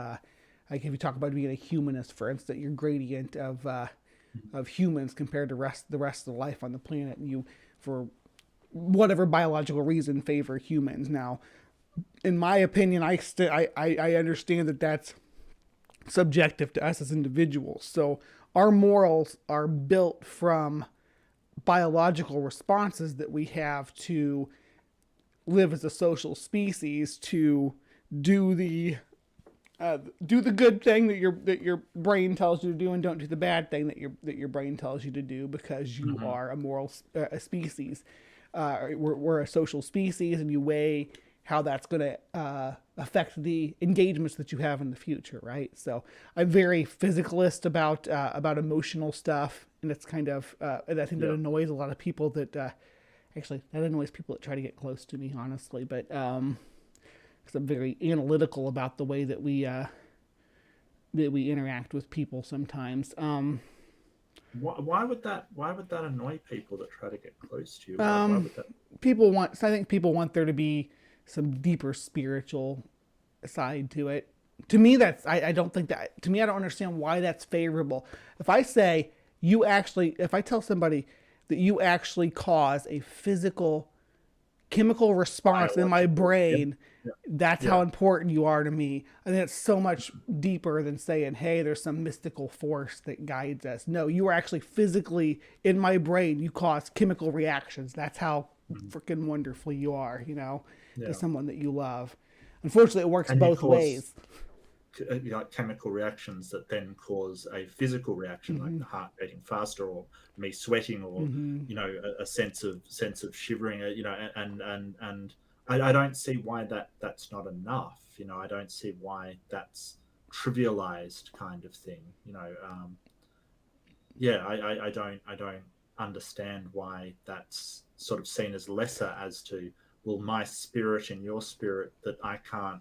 Like if you talk about being a humanist, for instance, your gradient of humans compared to the rest of the life on the planet, and you, for whatever biological reason, favor humans. Now, in my opinion, I understand that that's subjective to us as individuals. So our morals are built from biological responses that we have to live as a social species, to do the good thing that your brain tells you to do, and don't do the bad thing that your brain tells you to do, because you are a moral a species. We're a social species, and you weigh how that's going to affect the engagements that you have in the future, right? So I'm very physicalist about emotional stuff, and it's kind of I think that annoys a lot of people. That actually that annoys people that try to get close to me, honestly, but. Because I'm very analytical about the way that we interact with people sometimes. why would that annoy people that try to get close to you? Why would that? I think people want there to be some deeper spiritual side to it. To me, I don't think that. To me, I don't understand why that's favorable. If I tell somebody that you actually cause a physical chemical response in my brain, that's how important you are to me. I think it's so much deeper than saying, hey, there's some mystical force that guides us. No, you are actually physically in my brain. You cause chemical reactions. That's how freaking wonderful you are, to someone that you love. Unfortunately, it works both ways. Chemical reactions that then cause a physical reaction, like the heart beating faster, or me sweating, or a sense of shivering, and I don't see why that's not enough. I don't see why that's trivialized kind of thing. I don't understand why that's sort of seen as lesser, as to, well, my spirit and your spirit that I can't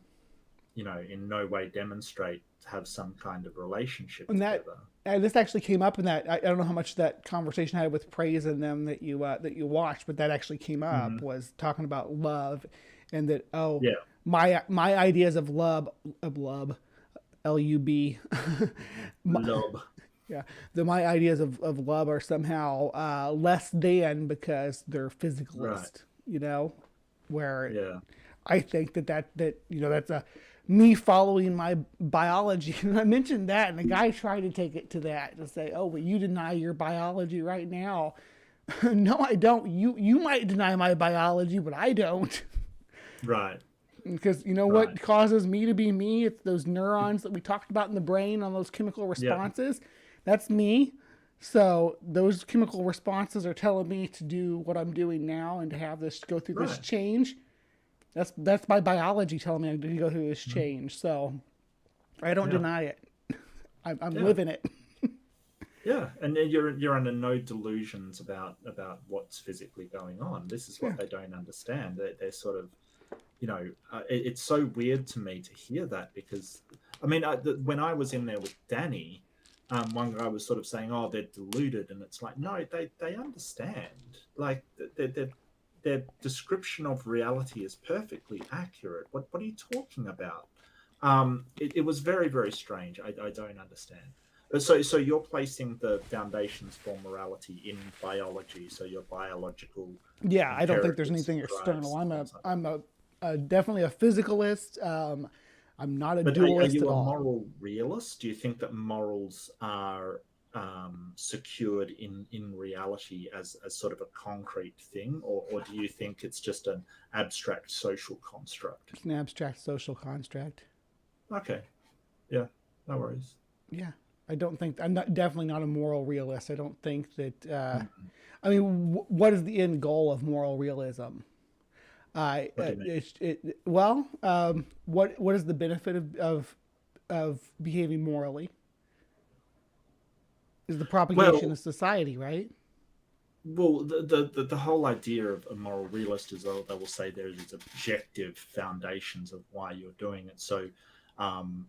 in no way demonstrate to have some kind of relationship And together. this actually came up in that. I don't know how much that conversation I had with Praise and them that you watched, but that actually came up, Hmm. was talking about love, and that, oh, Yeah. my ideas of love, lub, Lob. yeah, that my ideas of love are somehow less than because they're Right. physicalist, you know, where Yeah. I think that that's a me following my biology. And I mentioned that, and the guy tried to take it to that, to say, "Oh, well, you deny your biology right now." No, I don't. You might deny my biology, but I don't. Right. Because you know Right. what causes me to be me? It's those neurons that we talked about in the brain on those chemical Yeah. responses. That's me. So those chemical responses are telling me to do what I'm doing now and to have this go through this Right. change. That's my biology telling me I need to go through this Mhm. change. So I don't Yeah. deny it. I'm Yeah. living it. Yeah. And then you're under no delusions about what's physically going on. This is Yeah. what they don't understand. They're sort of, it's so weird to me to hear that, because I mean, when I was in there with Danny, one guy was sort of saying, "Oh, they're deluded," and it's like, no, they understand. Like their description of reality is perfectly accurate. What are you talking about? It was very, very strange. I don't understand. So you're placing the foundations for morality in biology. So your biological Yeah, I don't think there's imperatives anything external. drives things like that. I'm a definitely a physicalist. I'm not a But are dualist at you a all. moral realist? Do you think that morals are secured in reality as sort of a concrete thing, or do you think it's just an abstract social construct? It's an abstract social construct. Okay, yeah, no worries. Yeah, I don't think I'm not definitely not a moral realist. I don't think that. Mm. I mean, what is the end goal of moral realism? What do you mean? What is the benefit of behaving morally? Is the propagation Well, of society, right? the whole idea of a moral realist is they will say there is objective foundations of why you're doing it. So,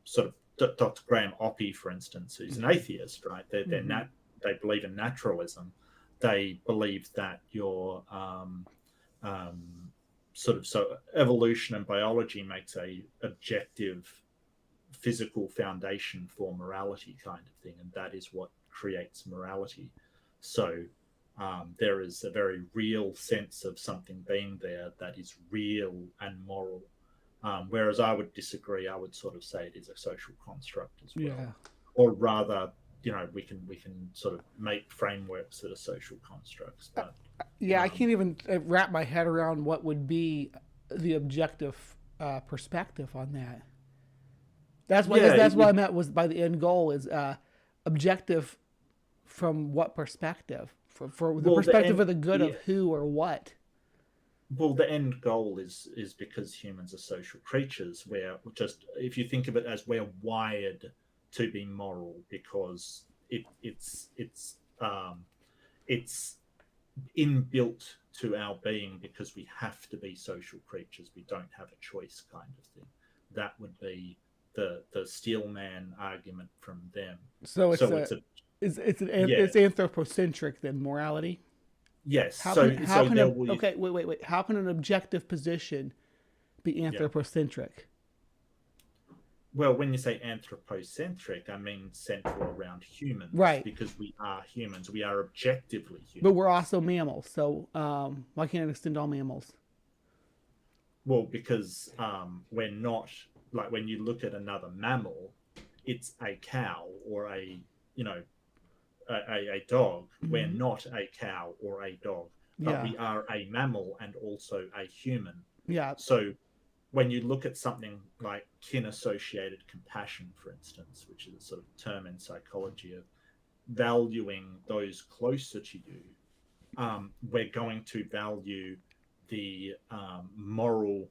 sort of Dr. Graham Oppy, for instance, who's an atheist, right? Mm-hmm. They believe in naturalism. They believe that your um, so evolution and biology makes a objective physical foundation for morality kind of thing, and that is what creates morality. So there is a very real sense of something being there that is real and moral. Whereas I would disagree. I would sort of say it is a social construct as well, Yeah. or rather, we can sort of make frameworks that are social constructs. But Yeah, I um, can't even wrap my head around what would be the objective perspective on that. That's why I yeah, guess that's what I meant was by the end goal is objective from what perspective? For the well, the perspective end, of the good yeah, of who or what? the end goal is because humans are social creatures. Where just if you think of it as we're wired to be moral because it's inbuilt to our being because we have to be social creatures. We don't have a choice, kind of thing. That would be the steelman argument from them. So So it's a yeah, it's anthropocentric then morality. yes. How can So there will okay wait, how can an objective position be yeah. anthropocentric? Well, when you say anthropocentric, I mean central around humans Right, because we are humans. We are objectively but we're humans. also mammals. So why can't it extend all mammals? Well, because we're not, like, when you look at another mammal, it's a cow or you know a dog. We're Hmm. not a cow or a dog, but Yeah, we are a mammal and also a human. yeah, So when you look at something like kin associated compassion, for instance, which is a sort of term in psychology of valuing those closer to you, we're going to value the moral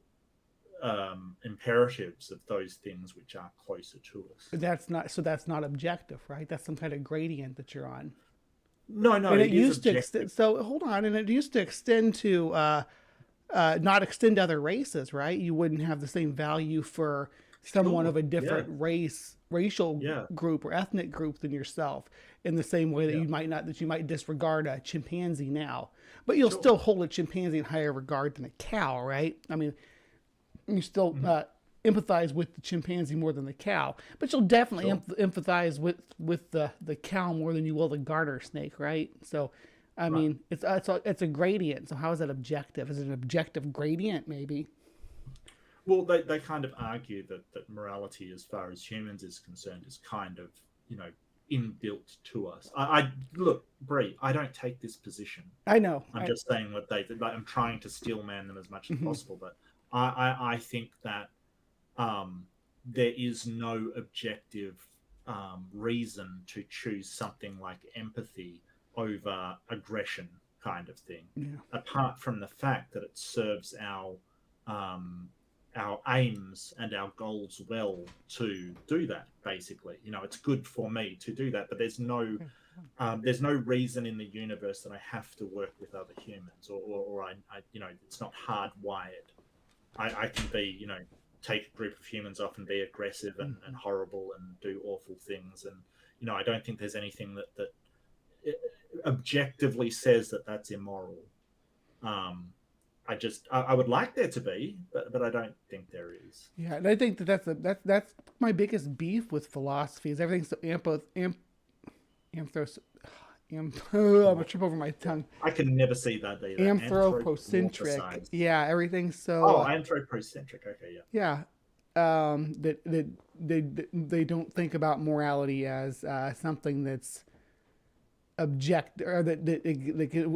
imperatives of those things which are closer to us. that's not objective, right? That's some kind of gradient that you're on. No, no, And it it is used to objective. extend. So hold on, and it used to extend to not extend to other races, right? You wouldn't have the same value for someone Sure. of a Yeah. different race racial Yeah. group or ethnic group than yourself, in the same way that Yeah. you might disregard a chimpanzee now, but you'll Sure. still hold a chimpanzee in higher regard than a cow, right? I mean, you still Hmm. empathize with the chimpanzee more than the cow, but you'll definitely Sure. empathize with the cow more than you will the garter snake, right? So, I Right. mean, it's a gradient. So how is that objective? Is it an objective gradient? Maybe. Well, they kind of argue that morality, as far as humans is concerned, is kind of, you know, inbuilt to us. I look, Brie, I don't take this position. I know. I'm just saying what they. Like, I'm trying to steel man them as much as possible, but I think that there is no objective reason to choose something like empathy over aggression, kind of thing. Yeah. Apart from the fact that it serves um, our aims and our goals well to do that. Basically, you know, it's good for me to do that, but there's no reason in the universe that I have to work with other humans, or I you know, it's not hardwired. I can be, you know, take a group of humans off and be aggressive and horrible and do awful things. And, you know, I don't think there's anything that objectively says that that's immoral. I would like there to be, but I don't think there is. Yeah, and I think that's my biggest beef with philosophy is everything's so anthros I'm gonna trip over my tongue. I can never see that either. Anthropocentric. Yeah, everything's so. Oh, anthropocentric. Okay, yeah. Yeah. That they don't think about morality as something that's objective, or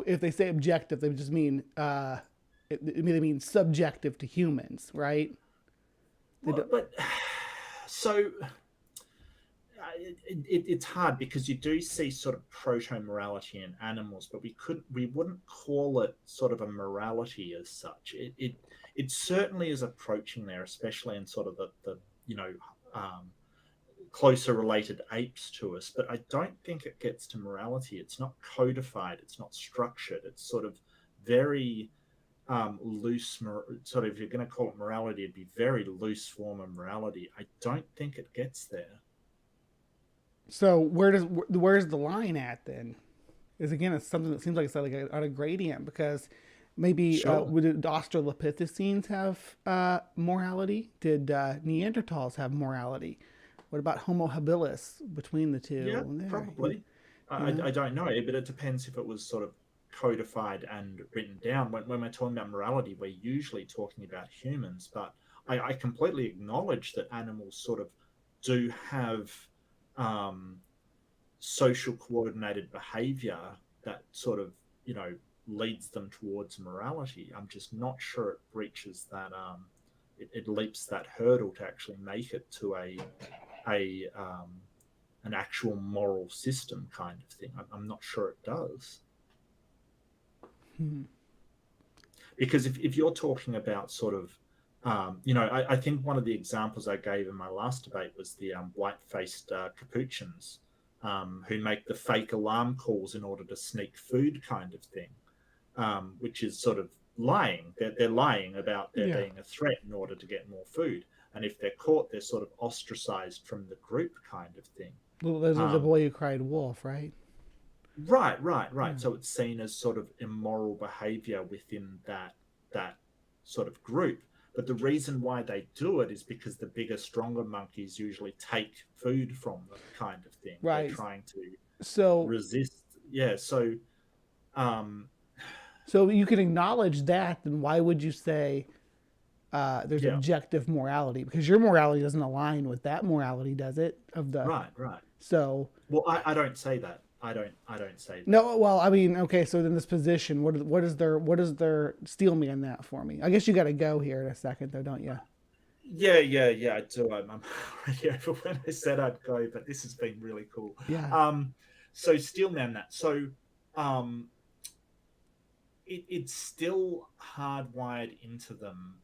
if they say objective, they just mean they mean subjective to humans, right? Well, but so it's hard because you do see sort of proto morality in animals, but we wouldn't call it sort of a morality as such. It certainly is approaching there, especially in sort of the you know, um, closer related apes to us. But I don't think it gets to morality. It's not codified. It's not structured. It's sort of very loose. Sort of, if you're going to call it morality, it'd be very loose form of morality. I don't think it gets there. So where's the line at then? Is again it's something that seems like it's like on a gradient because maybe Sure. did Australopithecines have morality? Did Neanderthals have morality? What about Homo habilis between the Yeah, two? There, probably. you know? I don't know, but it depends if it was sort of codified and written down. When we're talking about morality, we're usually talking about humans, but I completely acknowledge that animals sort of do have um, social coordinated behavior that sort of, you know, leads them towards morality. I'm just not sure it breaches that. It leaps that hurdle to actually make it to a an actual moral system kind of thing. I'm not sure it does. Hmm. Because if you're talking about sort of, you know, I think one of the examples I gave in my last debate was the white-faced capuchins who make the fake alarm calls in order to sneak food kind of thing, which is sort of lying. They're lying about there Yeah. being a threat in order to get more food. And if they're caught, they're sort of ostracized from the group kind of thing. Well, there's the Um, boy who cried wolf, right? right. Yeah. So it's seen as sort of immoral behavior within that sort of group. But the reason why they do it is because the bigger, stronger monkeys usually take food from them, kind of thing. They're Right. trying to So resist. Yeah. So um, so you can acknowledge that, then why would you say there's yeah. objective morality? Because your morality doesn't align with that morality, does it? Of the Right. so Well, I don't say that. I don't say that. no. Well, I mean, okay. So in this position, what is their steel man that for me? I guess you got to go here in a second, though, don't you? Yeah. I do. I'm already over when I said I'd go, but this has been really cool. Yeah. So Steelman that. So um, it's still hardwired into them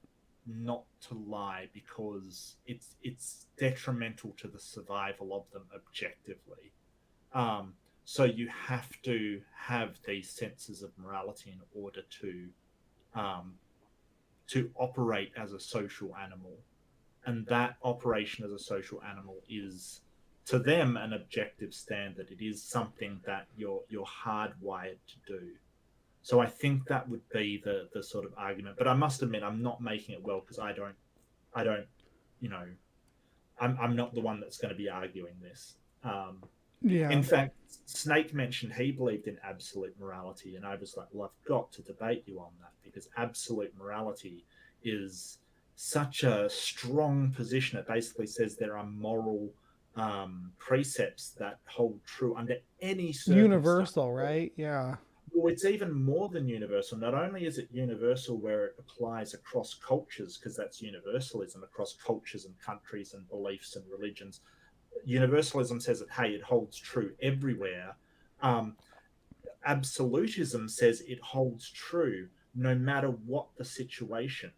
not to lie because it's detrimental to the survival of them objectively. So you have to have these senses of morality in order um, to operate as a social animal. and that operation as a social animal is to them an objective standard. It is something that you're hardwired to do. So I think that would be the sort of argument. But I must admit, I'm not making it well because I don't, you know, I'm not the one that's going to be arguing this. In Yeah. fact, Snake mentioned he believed in absolute morality, and I was like, well, I've got to debate you on that because absolute morality is such a strong position. It basically says there are moral precepts that hold true under any circumstance. Universal, right? Yeah. Well, it's even more than universal. Not only is it universal where it applies across cultures, because that's universalism across cultures and countries and beliefs and religions. Universalism says that, hey, it holds true everywhere. Um, Absolutism says it holds true no matter what the situation,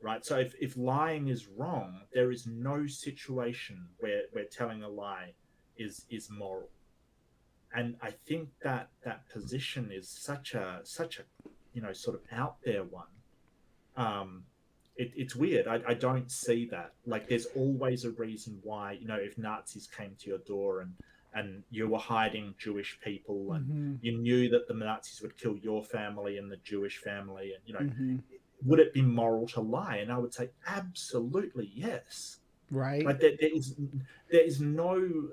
right? So if lying is wrong, there is no situation where telling a lie is moral. And I think that that position is such a sort of out there one. Um, it's weird. I don't see that. Like, there's always a reason why, if Nazis came to your door and you were hiding Jewish people and Mm-hmm. you knew that the Nazis would kill your family and the Jewish family, and Mm-hmm. would it be moral to lie? And I would say absolutely yes. Right. Like, there is no,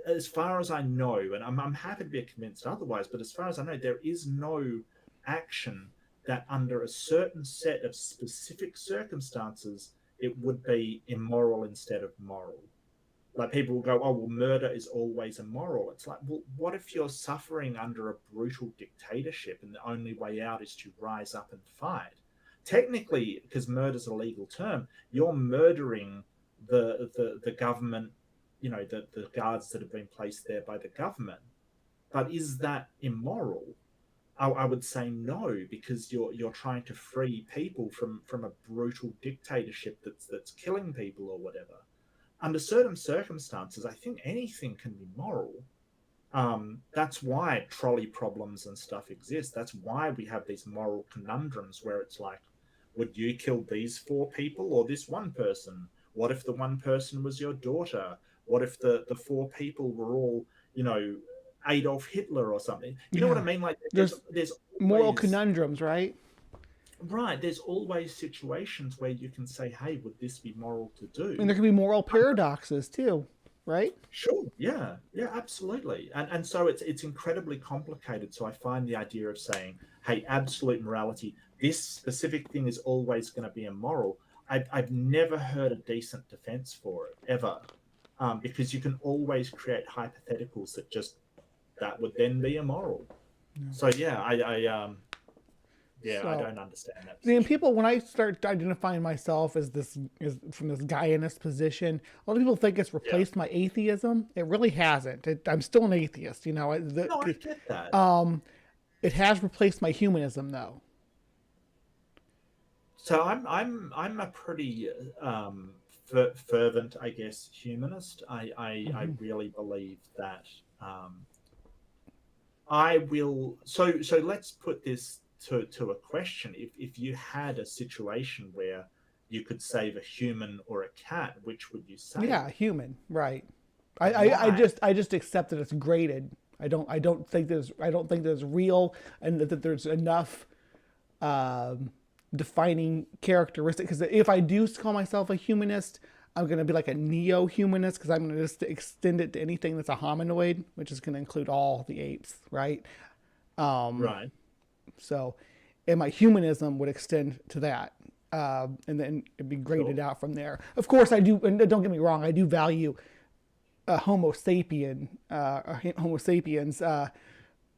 as far as I know, and I'm happy to be convinced otherwise, but as far as I know, there is no action that under a certain set of specific circumstances, it would be immoral instead of moral. Like, people will go, oh, well, murder is always immoral. It's like, well, what if you're suffering under a brutal dictatorship and the only way out is to rise up and fight? Technically, because murder's a legal term, you're murdering the government, the guards that have been placed there by the government. But is that immoral? I would say no, because you're trying to free people from a brutal dictatorship that's killing people or whatever. Under certain circumstances, I think anything can be moral. That's why trolley problems and stuff exist. That's why we have these moral conundrums where it's like, would you kill these four people or this one person? What if the one person was your daughter? What if the four people were all, Adolf Hitler or something? You know what I Yeah. mean? Like, there's There's there's moral always conundrums, right? right. There's always situations where you can say, hey, would this be moral to And do? there can be moral paradoxes too, right? Sure. Yeah. Yeah. Absolutely. And so it's incredibly complicated. So I find the idea of saying, "Hey, absolute morality. This specific thing is always going to be immoral." I've never heard a decent defense for it ever, because you can always create hypotheticals that would then be immoral. Yeah. So yeah, I So don't understand that then position. people, when I start identifying myself as this is from this Gaianist position, a lot of people think it's Yeah. replaced my atheism. It really hasn't. I'm still an atheist. No, I get that. It has replaced my humanism though. So I'm a pretty fervent, I guess, humanist. I Hmm. really believe that I will. So let's put this to a question. If you had a situation where you could save a human or a cat, which would you save? Yeah, human, right? Why? I just accept that it's graded. I don't think there's real and that there's enough um, defining characteristic. Because if I do call myself a humanist, I'm going to be like a neo-humanist because I'm going to just extend it to anything that's a hominoid, which is going to include all the apes, right? Right. So, and my humanism would extend to that, and then it'd be Sure. graded out from there. Of course, I do, and don't get me wrong, I do value Homo sapiens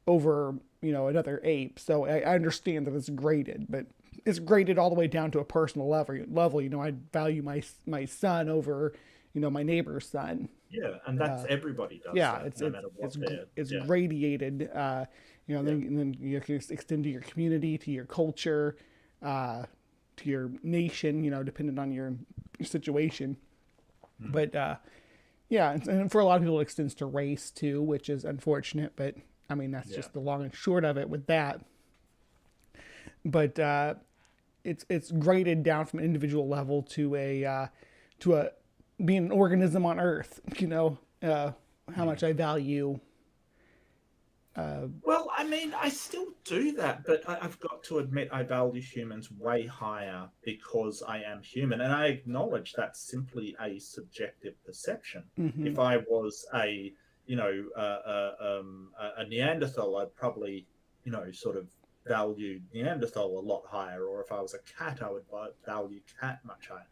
over another ape. So I understand that it's graded, but it's graded all the way down to a personal level. I value my son over my neighbor's son. Yeah, and that's everybody does Yeah, that, no matter what they're. it's Yeah. gradiated. Yeah. Then you can extend to your community, to your culture, to your nation. Depending on your situation. Mm, But yeah, and for a lot of people, it extends to race too, which is unfortunate. But I mean, that's yeah. just the long and short of it with that. But it's graded down from an individual level to a being an organism on Earth. How Mm. much I value. Well, I mean, I still do that, but I've got to admit I value humans way higher because I am human, and I acknowledge that's simply a subjective perception. Hmm. If I was a Neanderthal, I'd probably, sort of value Neanderthal a lot higher, or if I was a cat, I would value cat much higher.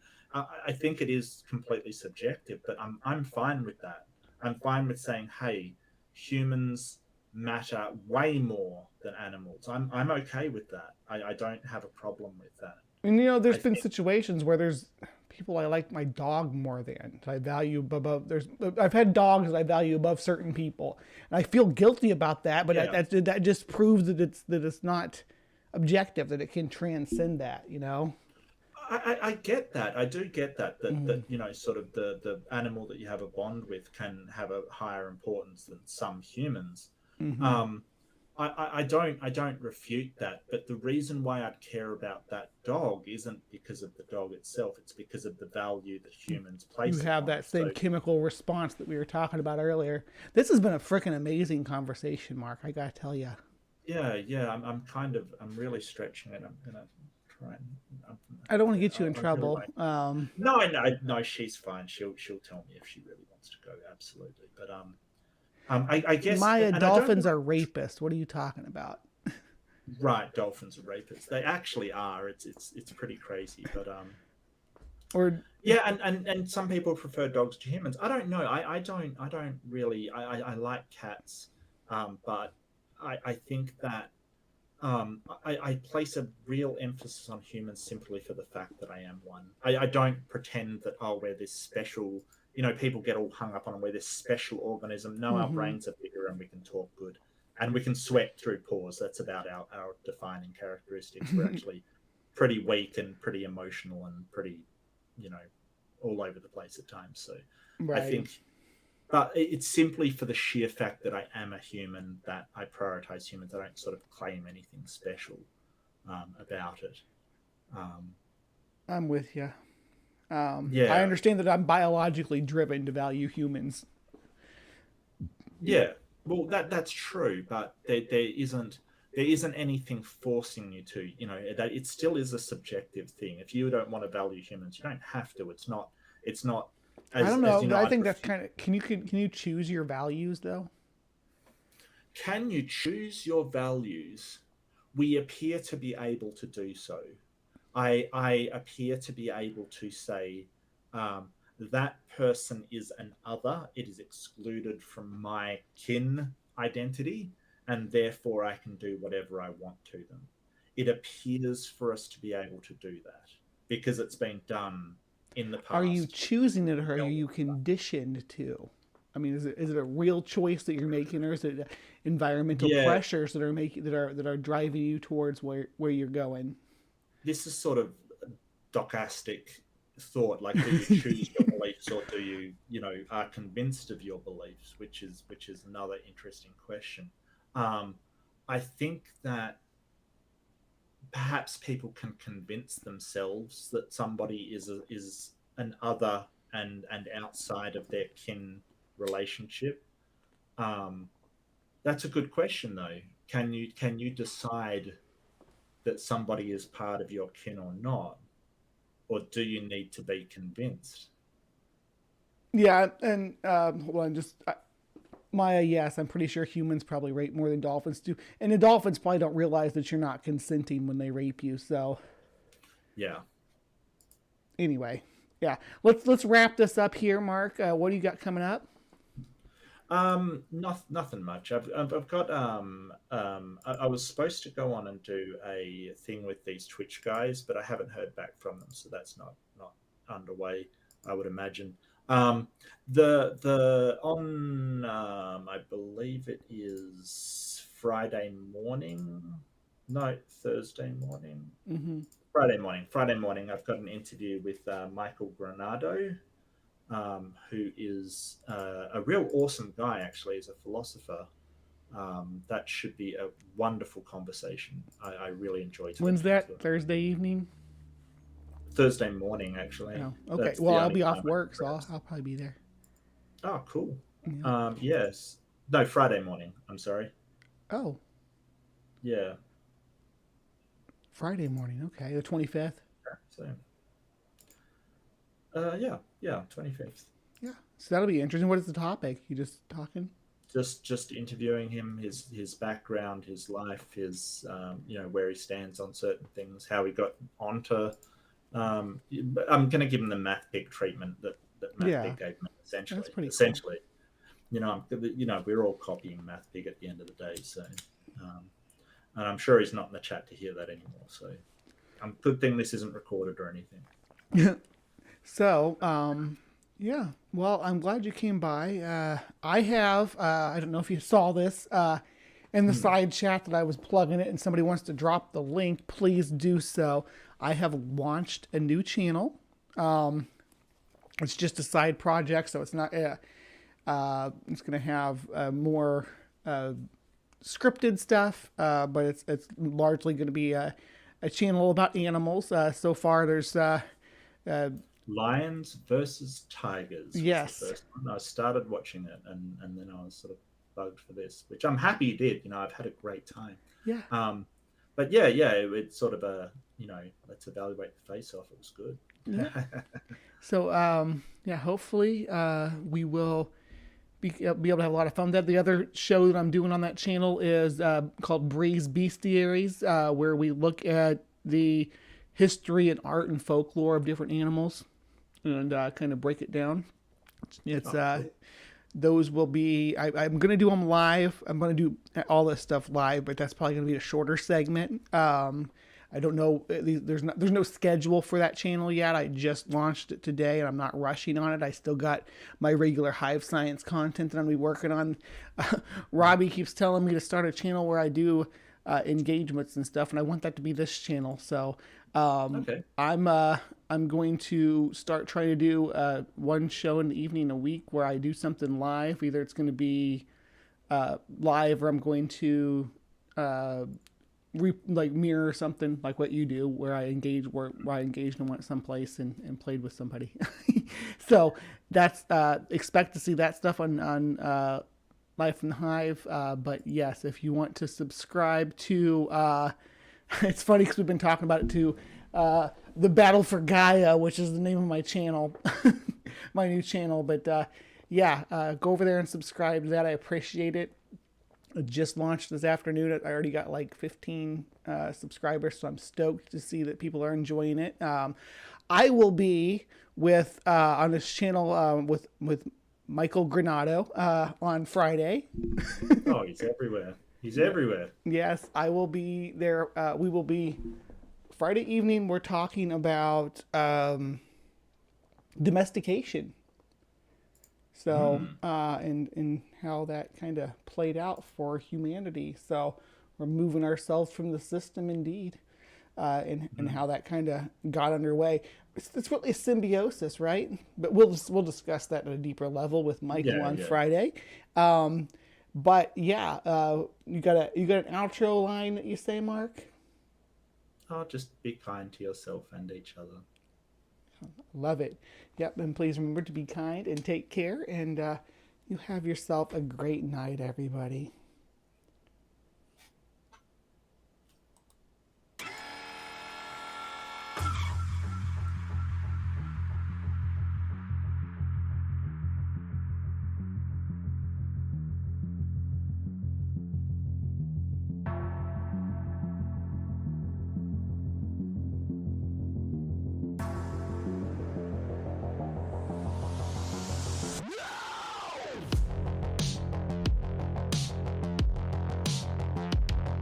I think it is completely subjective, but I'm fine with that. I'm fine with saying, hey, humans matter way more than animals. I'm okay with that. I don't have a problem with that. And there's I been think, situations where there's people I like my dog more than I value above. I've had dogs that I value above certain people, and I feel guilty about that. But yeah, that just proves that it's not objective, that it can transcend that. I get that. I do get that Mm-hmm. sort of the animal that you have a bond with can have a higher importance than some humans. Mm-hmm. Um, I don't refute that, but the reason why I'd care about that dog isn't because of the dog itself. It's because of the value that humans You place have upon that it. So same chemical response that we were talking about earlier. This has been a freaking amazing conversation, Mark. I gotta tell you. yeah, I'm really stretching it. I'm gonna try and I don't want to yeah, get you in I really trouble. like. No, no, no. She's fine. She'll tell me if she really wants to go. Absolutely. But I guess, Maya and I don't dolphins want are rapists. What are you talking about? right. Dolphins are rapists. They actually are. It's pretty crazy. But Or yeah, and some people prefer dogs to humans. I don't know. I don't really. I like cats. But I think that I place a real emphasis on humans simply for the fact that I am one. I don't pretend that, oh, we're this special, people get all hung up on we're this special organism. No, our mm-hmm. brains are bigger and we can talk good. And we can sweat through pores. That's about our defining characteristics. We're actually pretty weak and pretty emotional and pretty, you know, all over the place at times. So I Right. think but it's simply for the sheer fact that I am a human that I prioritize humans. I don't sort of claim anything special about it. Um, I'm with you. I yeah, understand that I'm biologically driven to value humans. yeah. Well, that's true, but there isn't anything forcing you to. That it still is a subjective thing. If you don't want to value humans, you don't have to. It's not I as don't as know, you but know. I I'd think that's refute. kind of can you choose your values though? Can you choose your values? We appear to be able to do so. I appear to be able to say that person is an other. It is excluded from my kin identity, and therefore I can do whatever I want to them. It appears for us to be able to do that because it's been done in the Are you past. choosing it, or are you conditioned to? I mean, is it a real choice that you're making, or is it environmental Yeah, pressures that are driving you towards where you're going? this is sort of stochastic thought. Like, do you choose your beliefs, or do you are convinced of your beliefs, which is another interesting question. um I think that perhaps people can convince themselves that somebody is an other and outside of their kin relationship. um that's a good question, though. Can you decide that somebody is part of your kin or not, or do you need to be convinced? Yeah, and hold on, Maya. Yes, I'm pretty sure humans probably rape more than dolphins do, and the dolphins probably don't realize that you're not consenting when they rape you. So Yeah. anyway, yeah, let's wrap this up here, Mark. What do you got coming up? Nothing much. I've got I was supposed to go on and do a thing with these Twitch guys, but I haven't heard back from them, so that's not underway, I would imagine. The on I believe it is Friday morning. No, Thursday morning. Mm-hmm. Friday morning. Friday morning. I've got an interview with Michael Granado, who is a real awesome guy, actually, as a philosopher. That should be a wonderful conversation. I really enjoy When's talking to that? him. Thursday evening. Thursday morning, actually. Oh, okay. That's Well, the I'll only be off time I work, can so rest. I'll probably be there. Oh, cool. Yeah. Yes. No, Friday morning. I'm sorry. Oh, Yeah. Friday morning. Okay, the 25th. So, yeah, 25th. Yeah. So that'll be interesting. What is the topic? You just talking? Just interviewing him, his background, his life, his where he stands on certain things, how he got onto. I'm going to give him the math pig treatment that math Yeah. pig gave me. That's Essentially, pretty cool. essentially, we're all copying math pig at the end of the day. So, um, and I'm sure he's not in the chat to hear that anymore. So, good thing this isn't recorded or anything. So, yeah. Well, I'm glad you came by. I have, I don't know if you saw this in the Hmm. side chat that I was plugging it and somebody wants to drop the link, please do so. I have launched a new channel. It's just a side project, so it's not, it's going to have more scripted stuff, but it's largely going to be a channel about animals. So far, there's uh, Lions versus Tigers was the yes, first one. I started watching it, and then I was sort of bugged for this, which I'm happy you did. I've had a great time. yeah, Um, but yeah, it's sort of let's evaluate the face off. It was good. yeah. So yeah, hopefully we will be able to have a lot of fun. That the other show that I'm doing on that channel is called Breeze Bestiaries, where we look at the history and art and folklore of different animals and kind of break it down. It's Oh, cool. those will be I'm gonna do them live. I'm gonna do all this stuff live, but that's probably gonna be a shorter segment. I don't know. There's no schedule for that channel yet. I just launched it today, and I'm not rushing on it. I still got my regular HiveScience content that I'm gonna be working on. Robbie keeps telling me to start a channel where I do engagements and stuff, and I want that to be this channel. So Okay. I'm going to start trying to do one show in the evening a week where I do something live. Either it's going to be live, or I'm going to uh, like mirror something like what you do, where I engaged and went someplace and played with somebody. So that's expect to see that stuff on Life in the Hive. But yes, if you want to subscribe to, it's funny because we've been talking about it too. The Battle for Gaia, which is the name of my channel, my new channel. But yeah, go over there and subscribe to that. I appreciate it. I just launched this afternoon. I already got like 15 subscribers, so I'm stoked to see that people are enjoying it. I will be with on this channel with Michael Granado on Friday. Oh, he's everywhere. He's everywhere. Yes, I will be there. We will be Friday evening. We're talking about domestication. So, Hmm. and how that kind of played out for humanity. So, we're moving ourselves from the system, indeed, and Hmm. how that kind of got underway. It's really a symbiosis, right? But we'll discuss that at a deeper level with Michael Yeah, on yeah. Friday. But yeah, you got an outro line that you say, Mark? Oh, just be kind to yourself and each other. Love it. Yep, and please remember to be kind and take care. And you have yourself a great night, everybody.